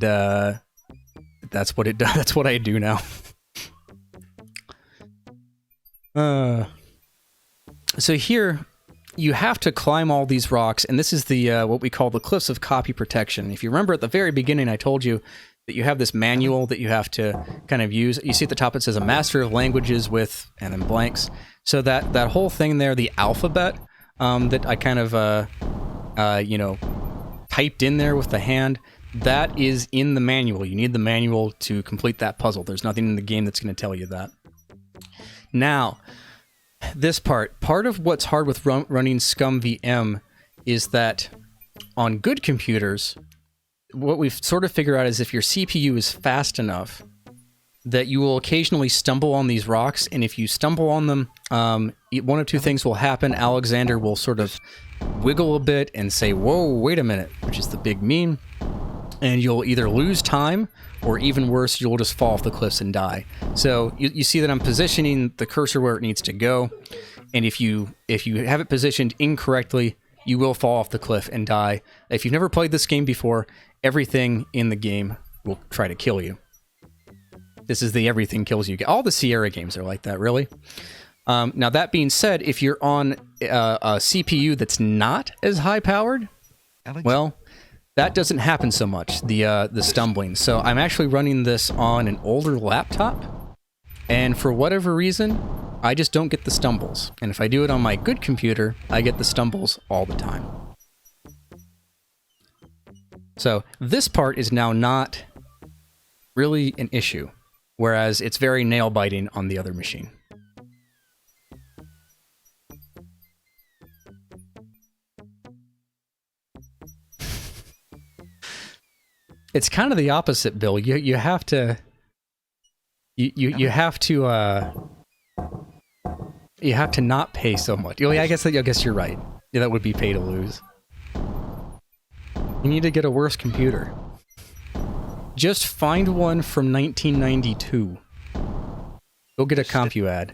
that's what it does. That's what I do now. So here you have to climb all these rocks, and this is the what we call the Cliffs of Copy Protection. If you remember at the very beginning, I told you that you have this manual that you have to kind of use. You see at the top it says a master of languages with, and then blanks. So that whole thing there, the alphabet that I kind of, you know, typed in there with the hand, that is in the manual. You need the manual to complete that puzzle. There's nothing in the game that's going to tell you that. Now, this part of what's hard with running ScummVM is that on good computers, what we've sort of figured out is if your CPU is fast enough that you will occasionally stumble on these rocks, and if you stumble on them, one of two things will happen. Alexander will sort of wiggle a bit and say, whoa, wait a minute, which is the big meme, and you'll either lose time, or even worse, you'll just fall off the cliffs and die. So you see that I'm positioning the cursor where it needs to go, and if you have it positioned incorrectly, you will fall off the cliff and die. If you've never played this game before, everything in the game will try to kill you. This is the everything kills you. All the Sierra games are like that, really. Now, that being said, if you're on a CPU that's not as high-powered, well, that doesn't happen so much, the stumbling. So I'm actually running this on an older laptop, and for whatever reason, I just don't get the stumbles. And if I do it on my good computer, I get the stumbles all the time. So this part is now not really an issue, whereas it's very nail-biting on the other machine. It's kind of the opposite, Bill. You have to you have to not pay so much. I guess you're right. Yeah, that would be pay to lose. You need to get a worse computer. Just find one from 1992. Go get a CompuAdd.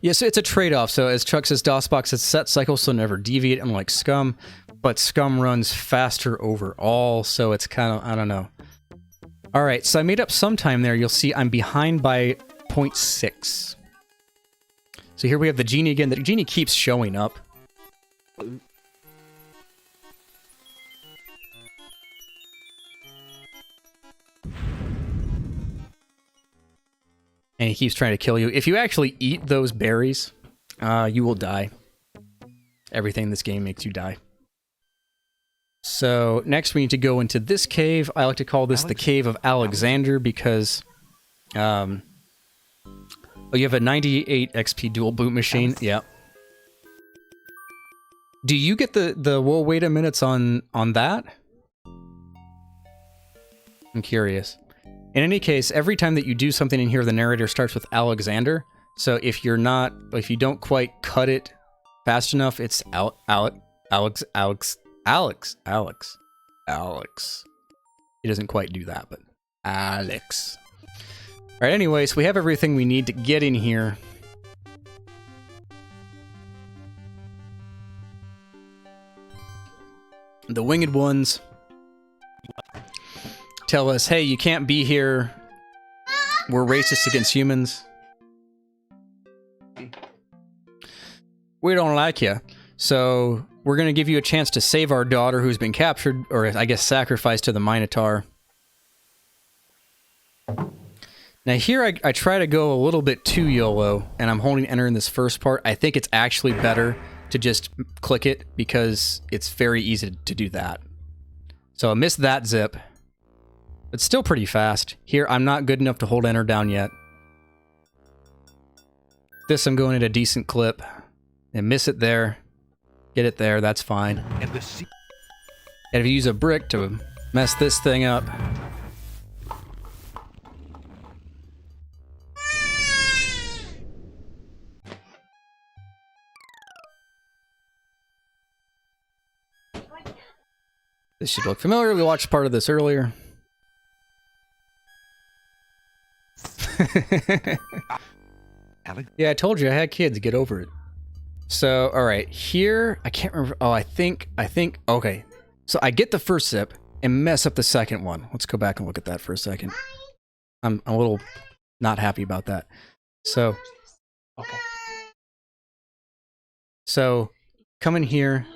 Yes, it's a trade-off. So as Chuck says, DOSBox has set cycles so never deviate, unlike Scum, but Scum runs faster overall, so it's kind of, I don't know. All right, so I made up some time there. You'll see I'm behind by 0.6. So here we have the genie again. The genie keeps showing up. And he keeps trying to kill you. If you actually eat those berries, you will die. Everything in this game makes you die. So next we need to go into this cave. I like to call this the Cave of Alexander because oh, you have a 98 XP dual boot machine. Yeah. Do you get the whoa, wait a minutes on that? I'm curious. In any case, every time that you do something in here, the narrator starts with Alexander. So if you don't quite cut it fast enough, it's Alex. He doesn't quite do that, but Alex. All right, anyways, we have everything we need to get in here. The winged ones tell us, hey, you can't be here. We're racist against humans. We don't like you. So we're going to give you a chance to save our daughter who's been captured, or I guess sacrificed to the Minotaur. Now here I try to go a little bit too YOLO, and I'm holding enter in this first part. I think it's actually better to just click it because it's very easy to do that. So I missed that zip. It's still pretty fast. Here, I'm not good enough to hold enter down yet. This I'm going at a decent clip. And miss it there. Get it there, that's fine. And if you use a brick to mess this thing up. This should look familiar. We watched part of this earlier. Yeah, I told you I had kids. Get over it. So, all right, here, I can't remember. Oh, I think, okay. So I get the first zip and mess up the second one. Let's go back and look at that for a second. I'm a little not happy about that. So, okay. So, come in here,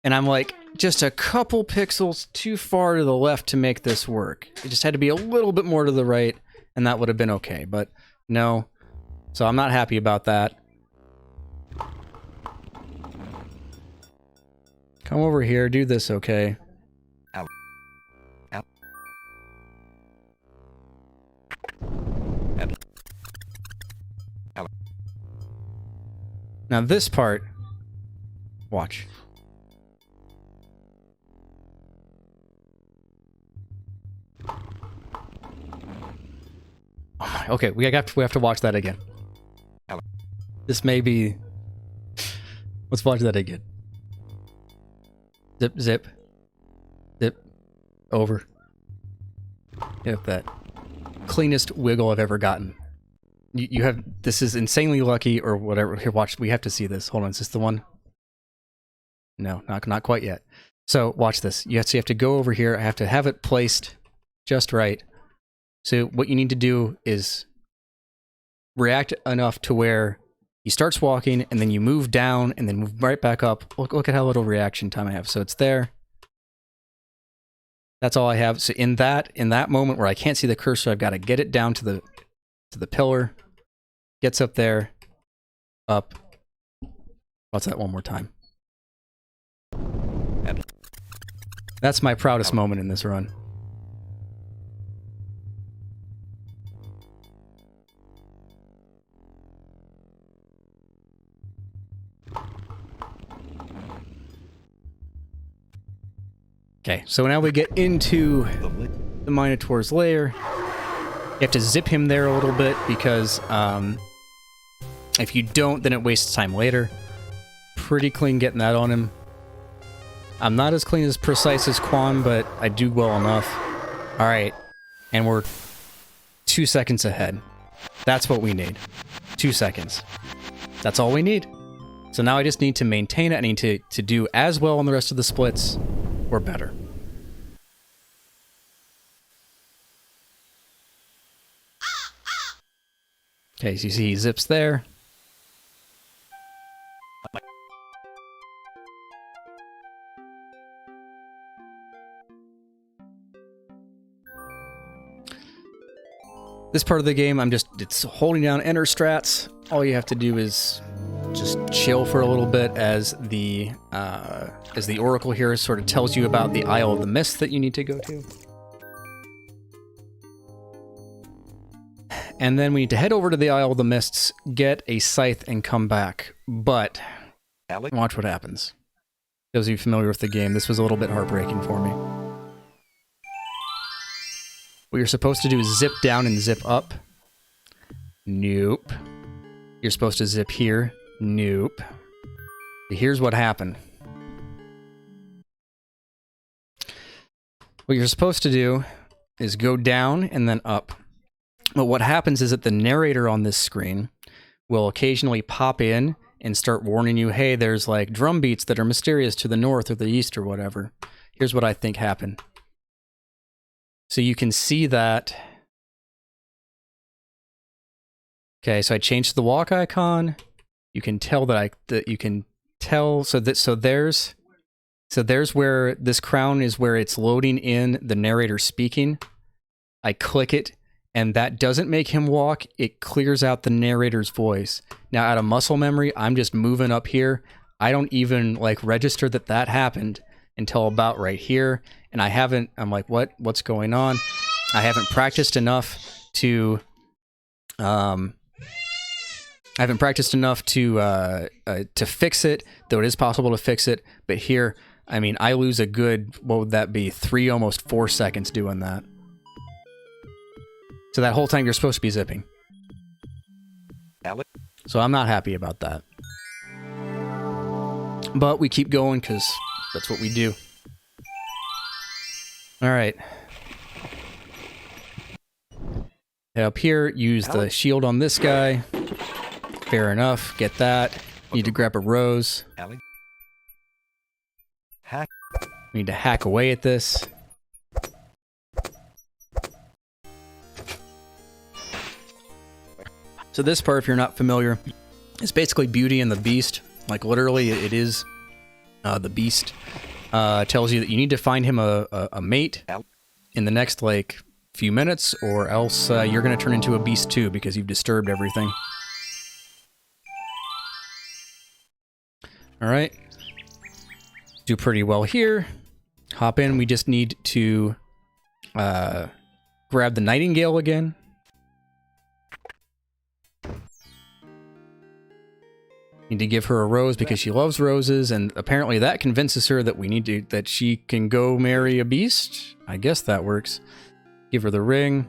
and I'm like, just a couple pixels too far to the left to make this work. It just had to be a little bit more to the right, and that would have been okay, but no. So I'm not happy about that. Come over here, do this okay. Ow. Ow. Ow. Now this part, watch. Oh my, okay, we have to watch that again. Ow. This may be. Let's watch that again. Zip, zip, zip, over. Yep, that cleanest wiggle I've ever gotten. You have, this is insanely lucky or whatever. Here, watch, we have to see this. Hold on, is this the one? No, not quite yet. So watch this. You have to go over here. I have to have it placed just right. So what you need to do is react enough to where he starts walking, and then you move down, and then move right back up. Look at how little reaction time I have. So it's there. That's all I have. So in that moment where I can't see the cursor, I've got to get it down to the pillar. Gets up there. Up. What's that one more time? That's my proudest moment in this run. Okay, so now we get into the Minotaur's lair. You have to zip him there a little bit because if you don't, then it wastes time later. Pretty clean getting that on him. I'm not as clean as precise as Quan, but I do well enough. Alright, and we're 2 seconds ahead. That's what we need. 2 seconds. That's all we need. So now I just need to maintain it. I need to do as well on the rest of the splits. Or better. Okay, so you see he zips there. This part of the game, it's holding down enter strats. All you have to do is just chill for a little bit as the oracle here sort of tells you about the Isle of the Mist that you need to go to. And then we need to head over to the Isle of the Mists, get a scythe, and come back. But watch what happens. Those of you familiar with the game, this was a little bit heartbreaking for me. What you're supposed to do is zip down and zip up. Nope. You're supposed to zip here. Nope. Here's what happened. What you're supposed to do is go down and then up. But what happens is that the narrator on this screen will occasionally pop in and start warning you, hey, there's like drum beats that are mysterious to the north or the east or whatever. Here's what I think happened. So you can see that. Okay, so I changed the walk icon. You can tell that so there's where this crown is, where it's loading in the narrator speaking. I click it, and that doesn't make him walk. It clears out the narrator's voice. Now, out of muscle memory, I'm just moving up here. I don't even like register that that happened until about right here. And I'm like, what's going on? I haven't practiced enough to, to fix it, though it is possible to fix it. But here, I mean, I lose a good, what would that be? 3, almost 4 seconds doing that. So that whole time you're supposed to be zipping. Alex? So I'm not happy about that. But we keep going because that's what we do. All right. Head up here, use the shield on this guy. Fair enough, get that. Need to grab a rose. Alex? Hack. We need to hack away at this. So this part, if you're not familiar, is basically Beauty and the Beast. Like literally, it is the Beast. Tells you that you need to find him a mate in the next like few minutes, or else you're going to turn into a beast too because you've disturbed everything. All right, do pretty well here. Hop in. We just need to grab the Nightingale again. Need to give her a rose because she loves roses, and apparently that convinces her that that she can go marry a beast. I guess that works. Give her the ring.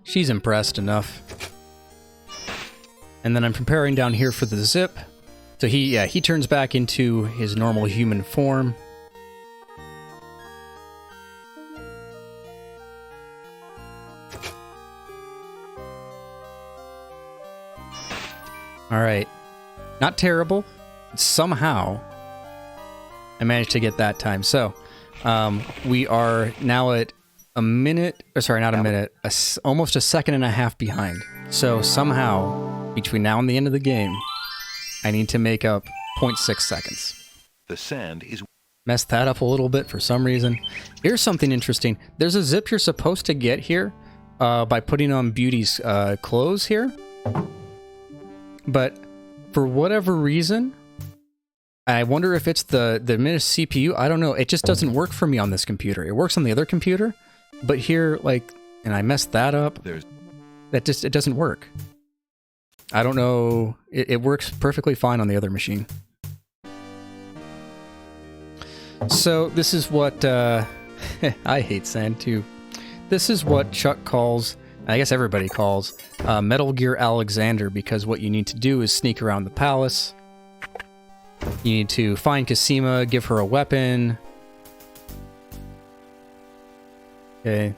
She's impressed enough. And then I'm preparing down here for the zip. So he turns back into his normal human form. All right, not terrible. Somehow, I managed to get that time. So, we are now at a minute, or sorry, not a minute, almost a second and a half behind. So somehow, between now and the end of the game, I need to make up 0.6 seconds. The sand is... Messed that up a little bit for some reason. Here's something interesting. There's a zip you're supposed to get here by putting on Beauty's clothes here. But for whatever reason, I wonder if it's the CPU. I don't know. It just doesn't work for me on this computer. It works on the other computer, but here, like, and I messed that up. It doesn't work. I don't know. It works perfectly fine on the other machine. So this is what I hate sand too. This is what Chuck calls, I guess everybody calls, Metal Gear Alexander, because what you need to do is sneak around the palace. You need to find Cassima, give her a weapon. Okay.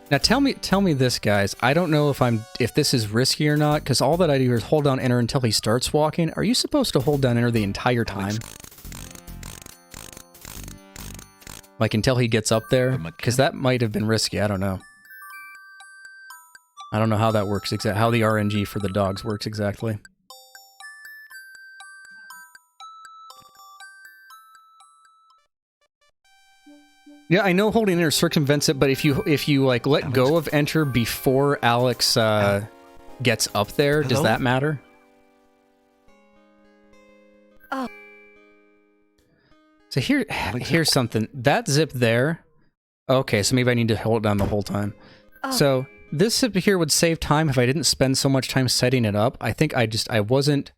Now tell me this, guys. I don't know if this is risky or not, because all that I do is hold down enter until he starts walking. Are you supposed to hold down enter the entire time? Like until he gets up there? Because that might have been risky. I don't know. I don't know how that works exactly. How the RNG for the dogs works exactly. Yeah, I know holding enter circumvents it, but if you like let go of enter before Alex gets up there, does that matter? Oh. So here's something. That zip there. Okay, so maybe I need to hold it down the whole time. Oh. So this zip here would save time if I didn't spend so much time setting it up. I think I wasn't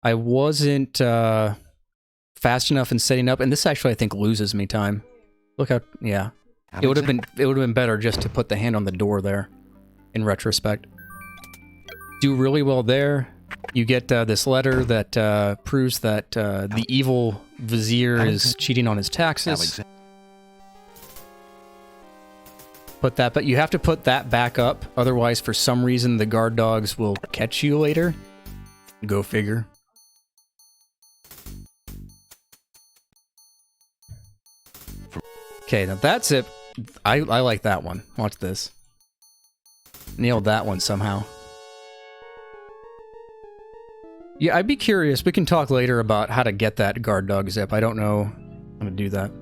I wasn't fast enough in setting up, and this actually I think loses me time. Look how, yeah. It would have been better just to put the hand on the door there, in retrospect. Do really well there. You get this letter that proves that the evil vizier is cheating on his taxes. Put that, but you have to put that back up, otherwise for some reason the guard dogs will catch you later. Go figure. Okay, now that's it. I like that one. Watch this. Nailed that one somehow. Yeah, I'd be curious. We can talk later about how to get that guard dog zip. I don't know how to do that.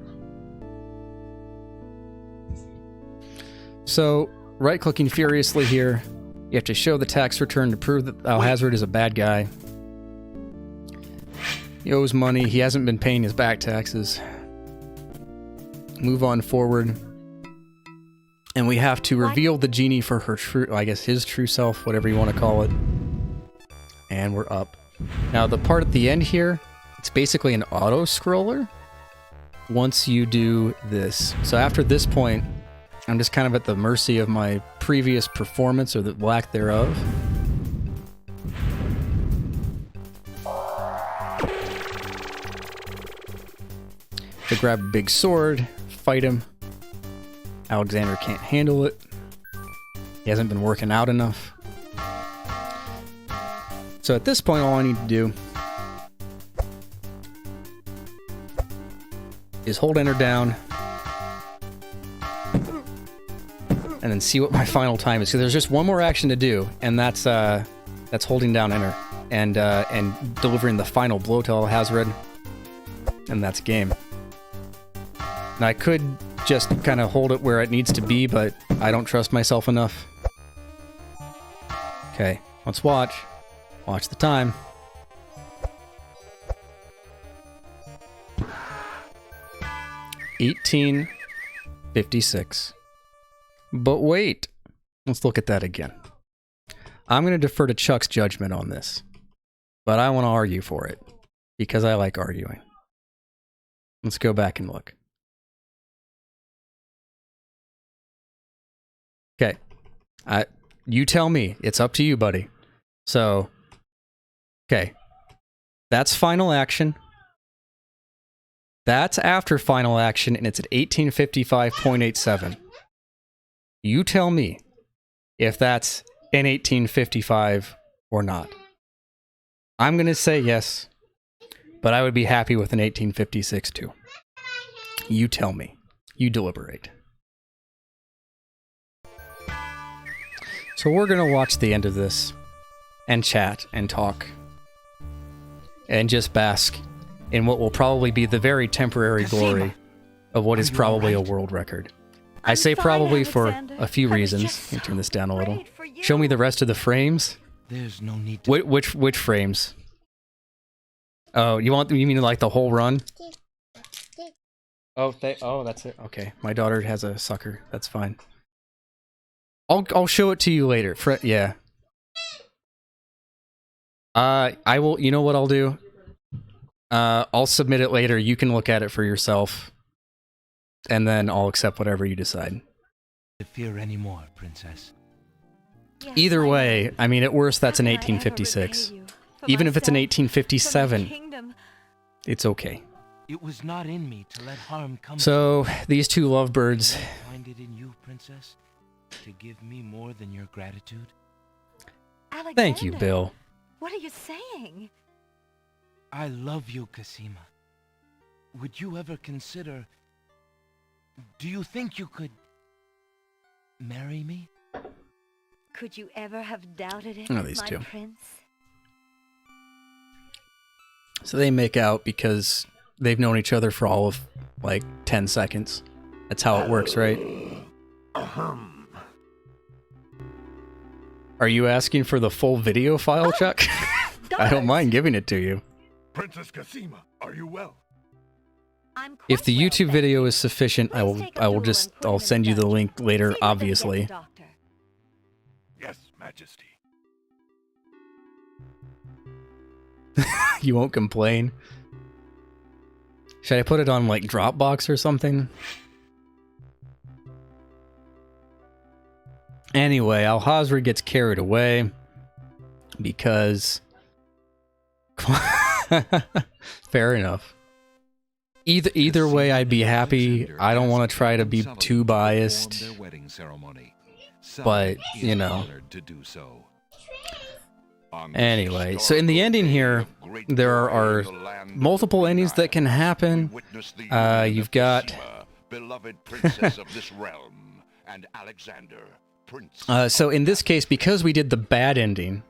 So, right-clicking furiously here. You have to show the tax return to prove that Alhazard is a bad guy. He owes money. He hasn't been paying his back taxes. Move on forward. And we have to reveal the genie for her true, I guess his true self, whatever you want to call it. And we're up. Now the part at the end here, it's basically an auto-scroller once you do this. So after this point, I'm just kind of at the mercy of my previous performance or the lack thereof. To grab a big sword, fight him. Alexander can't handle it. He hasn't been working out enough. So at this point, all I need to do is hold enter down and then see what my final time is. So there's just one more action to do, and that's holding down enter and delivering the final blow to Alhazred, and that's game. Now I could just kind of hold it where it needs to be, but I don't trust myself enough. Okay, let's watch. Watch the time. $18.56. But wait, let's look at that again. I'm going to defer to Chuck's judgment on this, but I want to argue for it because I like arguing. Let's go back and look. Okay, you tell me. It's up to you, buddy. So, okay, that's final action. That's after final action, and it's at 1855.87. You tell me if that's an 1855 or not. I'm going to say yes, but I would be happy with an 1856 too. You tell me. You deliberate. So we're going to watch the end of this and chat and talk and just bask in what will probably be the very temporary glory of what is probably a world record. I say probably for a few reasons. Let me turn this down a little. Show me the rest of the frames. There's no need to... Which frames? Oh, you mean like the whole run? Oh, that's it. Okay, my daughter has a sucker. That's fine. I'll show it to you later. Yeah. I will. You know what I'll do? I'll submit it later. You can look at it for yourself, and then I'll accept whatever you decide. To fear anymore, princess. Either way, I mean, at worst, that's an 1856. Even if it's an 1857, it's okay. It was not in me to let harm come. So these two lovebirds. Find it in you, princess, to give me more than your gratitude. Alexander, Thank you, Bill. What are you saying? I love you, Cosima. Would you ever consider... Do you think you could... marry me? Could you ever have doubted it, Oh, these my two. prince? So they make out because they've known each other for all of, like, 10 seconds. That's how it works, right? Are you asking for the full video file, Chuck? I don't mind giving it to you. Princess Cosima, are you well? I'm quite If the well, YouTube thank video you. is sufficient, Please take a I will duel just and put I'll him in send you the dungeon. link later, See that doesn't get obviously. the doctor. Yes, Majesty. You won't complain. Should I put it on like Dropbox or something? Anyway, Alhazred gets carried away because fair enough. Either way, I'd be happy. I don't want to try to be too biased, but you know. Anyway, so in the ending here, there are multiple endings that can happen. You've got beloved princess of this realm and Alexander, prince. So in this case, because we did the bad ending,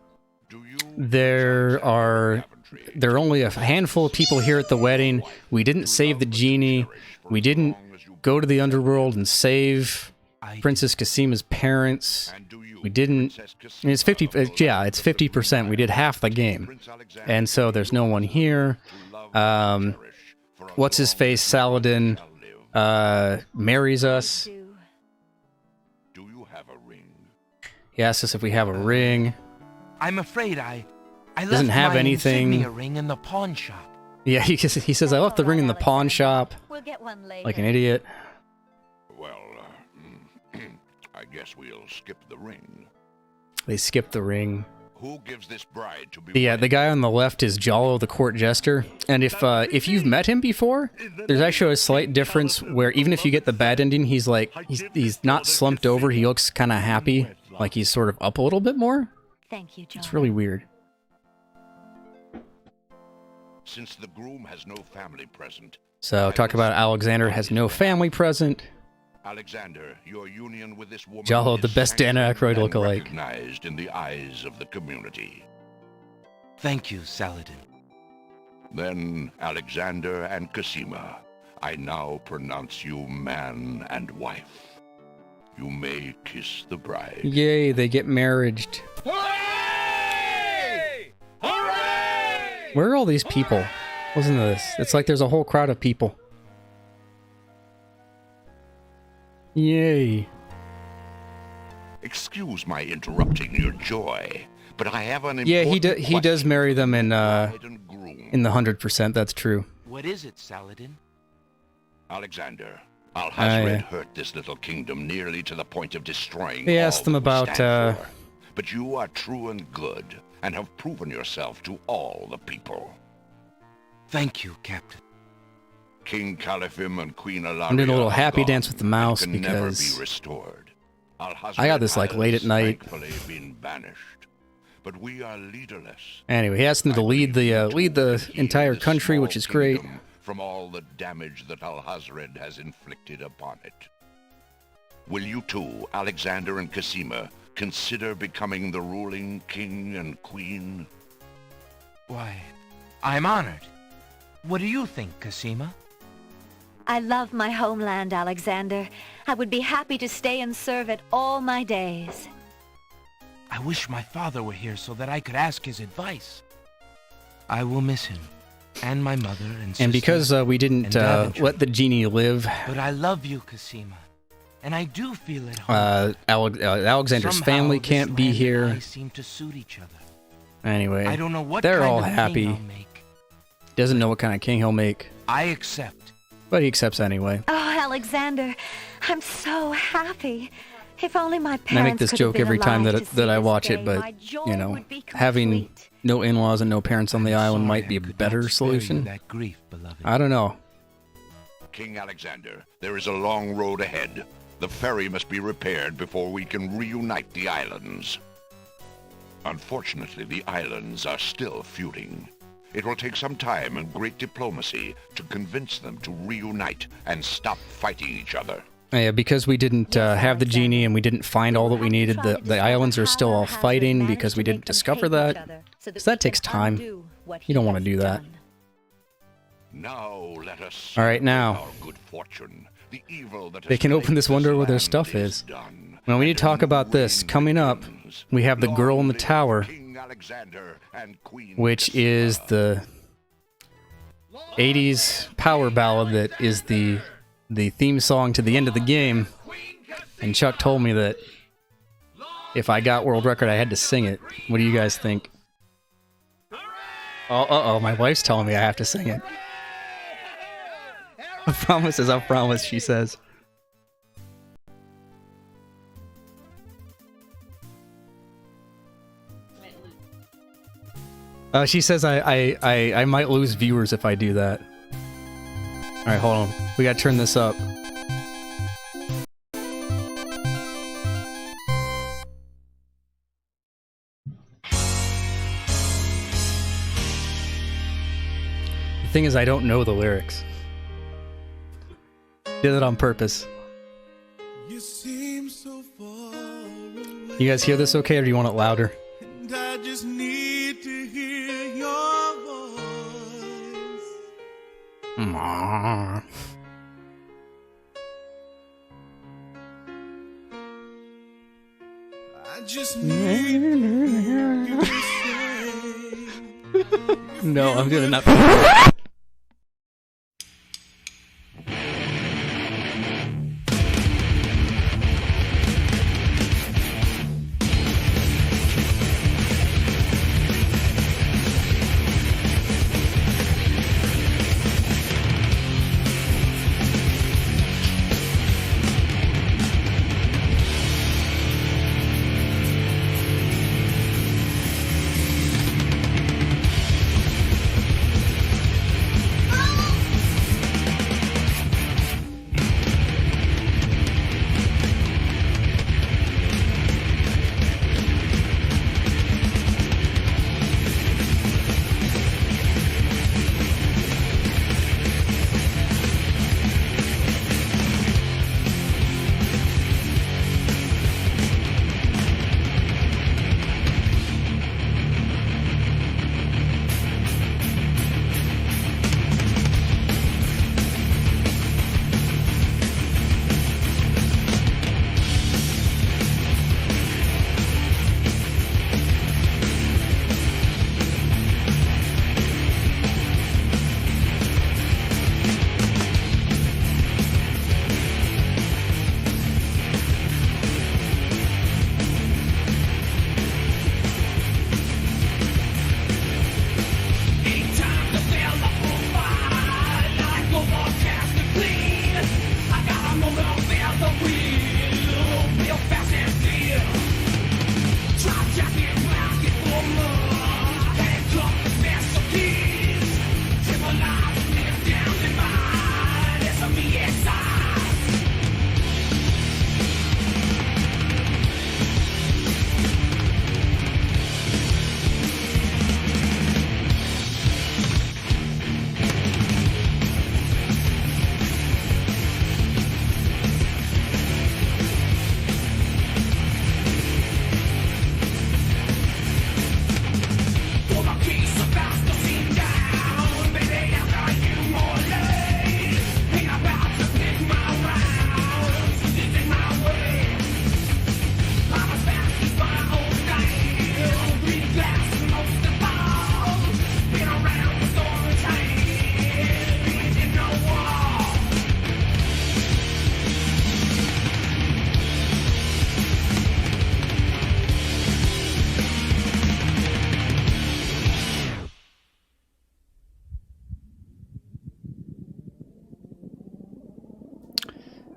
there are only a handful of people here at the wedding. We didn't save the genie. We didn't go to the underworld and save Princess Casima's parents. We didn't. I mean, it's 50. Yeah, it's 50%. We did half the game, and so there's no one here. What's his face? Saladin marries us. He asks us if we have a ring. I'm afraid I doesn't left have my anything. insignia ring in the pawn shop. Yeah, he says I left the ring in the pawn shop. We'll get one later. Like an idiot. Well, I guess we'll skip the ring. They skip the ring. Who gives this bride to be Yeah, the guy on the left is Jollo, the court jester. And if you've met him before, there's actually a slight difference where even if you get the bad ending, he's like he's not slumped over. He looks kind of happy, like he's sort of up a little bit more. Thank you, John. It's really weird. Since the groom has no family present. So talk about Alexander has no family present. Alexander, your union with this woman Jollo, the is best Dan Aykroyd and lookalike. recognized in the eyes of the community. Thank you, Saladin. Then, Alexander and Casima, I now pronounce you man and wife. You may kiss the bride. Yay, they get married. Hooray! Hooray! Where are all these people? Listen to this. It's like there's a whole crowd of people. Yay. Excuse my interrupting your joy, but I have an Yeah, important he does question marry them in for bride and groom. the 100%. That's true. What is it, Saladin? Alexander, Alhazred yeah. hurt this little kingdom nearly to the point of destroying They all asked them that we about, stand for. But you are true and good, and have proven yourself to all the people. Thank you, Captain. King Califim and Queen Alaria I'm doing a little are happy gone dance with the mouse and can never because be restored. Alhazred I got this, like, late at has night. thankfully been banished, but we are leaderless. Anyway, he asked them to lead the entire country, which is great. From all the damage that Alhazred has inflicted upon it. Will you two, Alexander and Casima, consider becoming the ruling king and queen? Why, I'm honored. What do you think, Casima? I love my homeland, Alexander. I would be happy to stay and serve it all my days. I wish my father were here so that I could ask his advice. I will miss him, and my mother and sister. And because we didn't and Daventry. let the genie live, But I love you, Casima, and I do feel at home. Alexander's Somehow, family this can't be land and here. I seem to suit each other. Anyway, I don't know what they're kind all of happy. king I'll make. Doesn't know what kind of king he'll make, I accept. but he accepts anyway. Oh, Alexander, I'm so happy. If only my parents And I make this could have joke been every time alive that to see that I this watch day, it, but my joy you know, would be having complete. no in-laws and no parents on the island Sorry might be I a could better not spare you solution. that grief, beloved. I don't know. King Alexander, there is a long road ahead. The ferry must be repaired before we can reunite the islands. Unfortunately, the islands are still feuding. It will take some time and great diplomacy to convince them to reunite and stop fighting each other. Yeah, because we didn't have the genie and we didn't find all that we needed, the islands are still all fighting because we didn't discover that. So that takes time. You don't want to do that. Now let us All right, now. celebrate our good fortune. The evil that They has can open plagued this wonder where their land stuff is. done, Well, we need and to talk a new about this. reign Coming up, begins. we have the Long girl in the live tower, King Alexander and Queen which Casima. is the 80s power ballad that is the theme song to the end of the game. And Chuck told me that if I got world record, I had to sing it. What do you guys think? Oh, my wife's telling me I have to sing it. A promise is a promise, she says. She says I might lose viewers if I do that. Alright, hold on. We gotta turn this up. The thing is, I don't know the lyrics. Did it on purpose. You seem so far away. You guys hear this okay, or do you want it louder? And I just need to hear your voice. I just need to hear you say. No, I'm gonna not.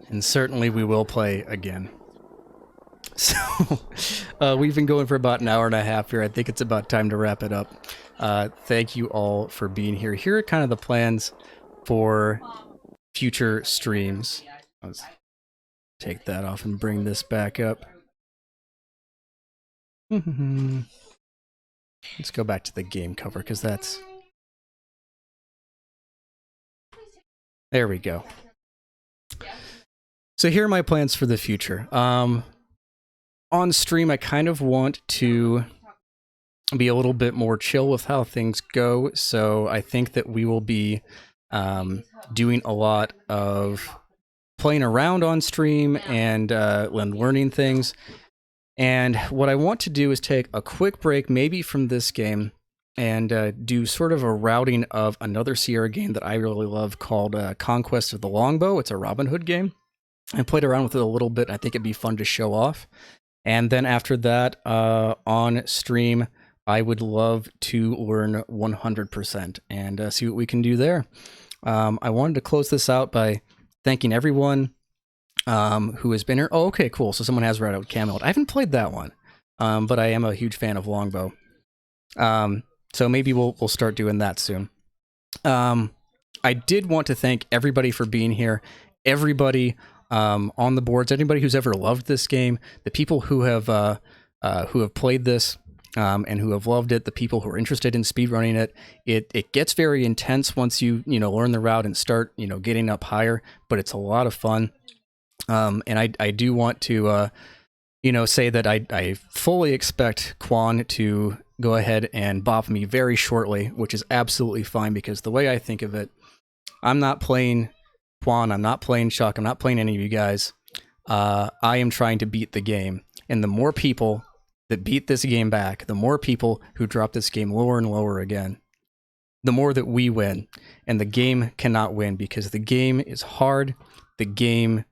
And certainly we will play again. So, we've been going for about an hour and a half here. I think it's about time to wrap it up. Thank you all for being here. Here are kind of the plans for future streams. Let's take that off and bring this back up. Let's go back to the game cover, because that's... There we go. So here are my plans for the future. On stream, I kind of want to be a little bit more chill with how things go. So I think that we will be doing a lot of playing around on stream and learning things. And what I want to do is take a quick break, maybe from this game, and do sort of a routing of another Sierra game that I really love called Conquest of the Longbow. It's a Robin Hood game. I played around with it a little bit. I think it'd be fun to show off. And then after that, on stream, I would love to learn 100% and see what we can do there. I wanted to close this out by thanking everyone who has been here. Oh, okay, cool. So someone has read out Camelot. I haven't played that one, but I am a huge fan of Longbow. So maybe we'll start doing that soon. I did want to thank everybody for being here. Everybody on the boards, anybody who's ever loved this game, the people who have played this and who have loved it, the people who are interested in speedrunning it. It gets very intense once you learn the route and start getting up higher, but it's a lot of fun. And I do want to say that I fully expect Quan to go ahead and bop me very shortly, which is absolutely fine, because the way I think of it, I'm not playing Quan, I'm not playing Chuck, I'm not playing any of you guys. I am trying to beat the game. And the more people that beat this game back, the more people who drop this game lower and lower again, the more that we win. And the game cannot win, because the game is hard. The game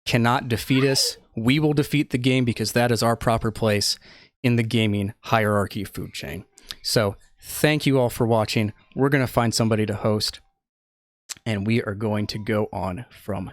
cannot defeat us. We will defeat the game, because that is our proper place in the gaming hierarchy food chain. So thank you all for watching. We're going to find somebody to host, and we are going to go on from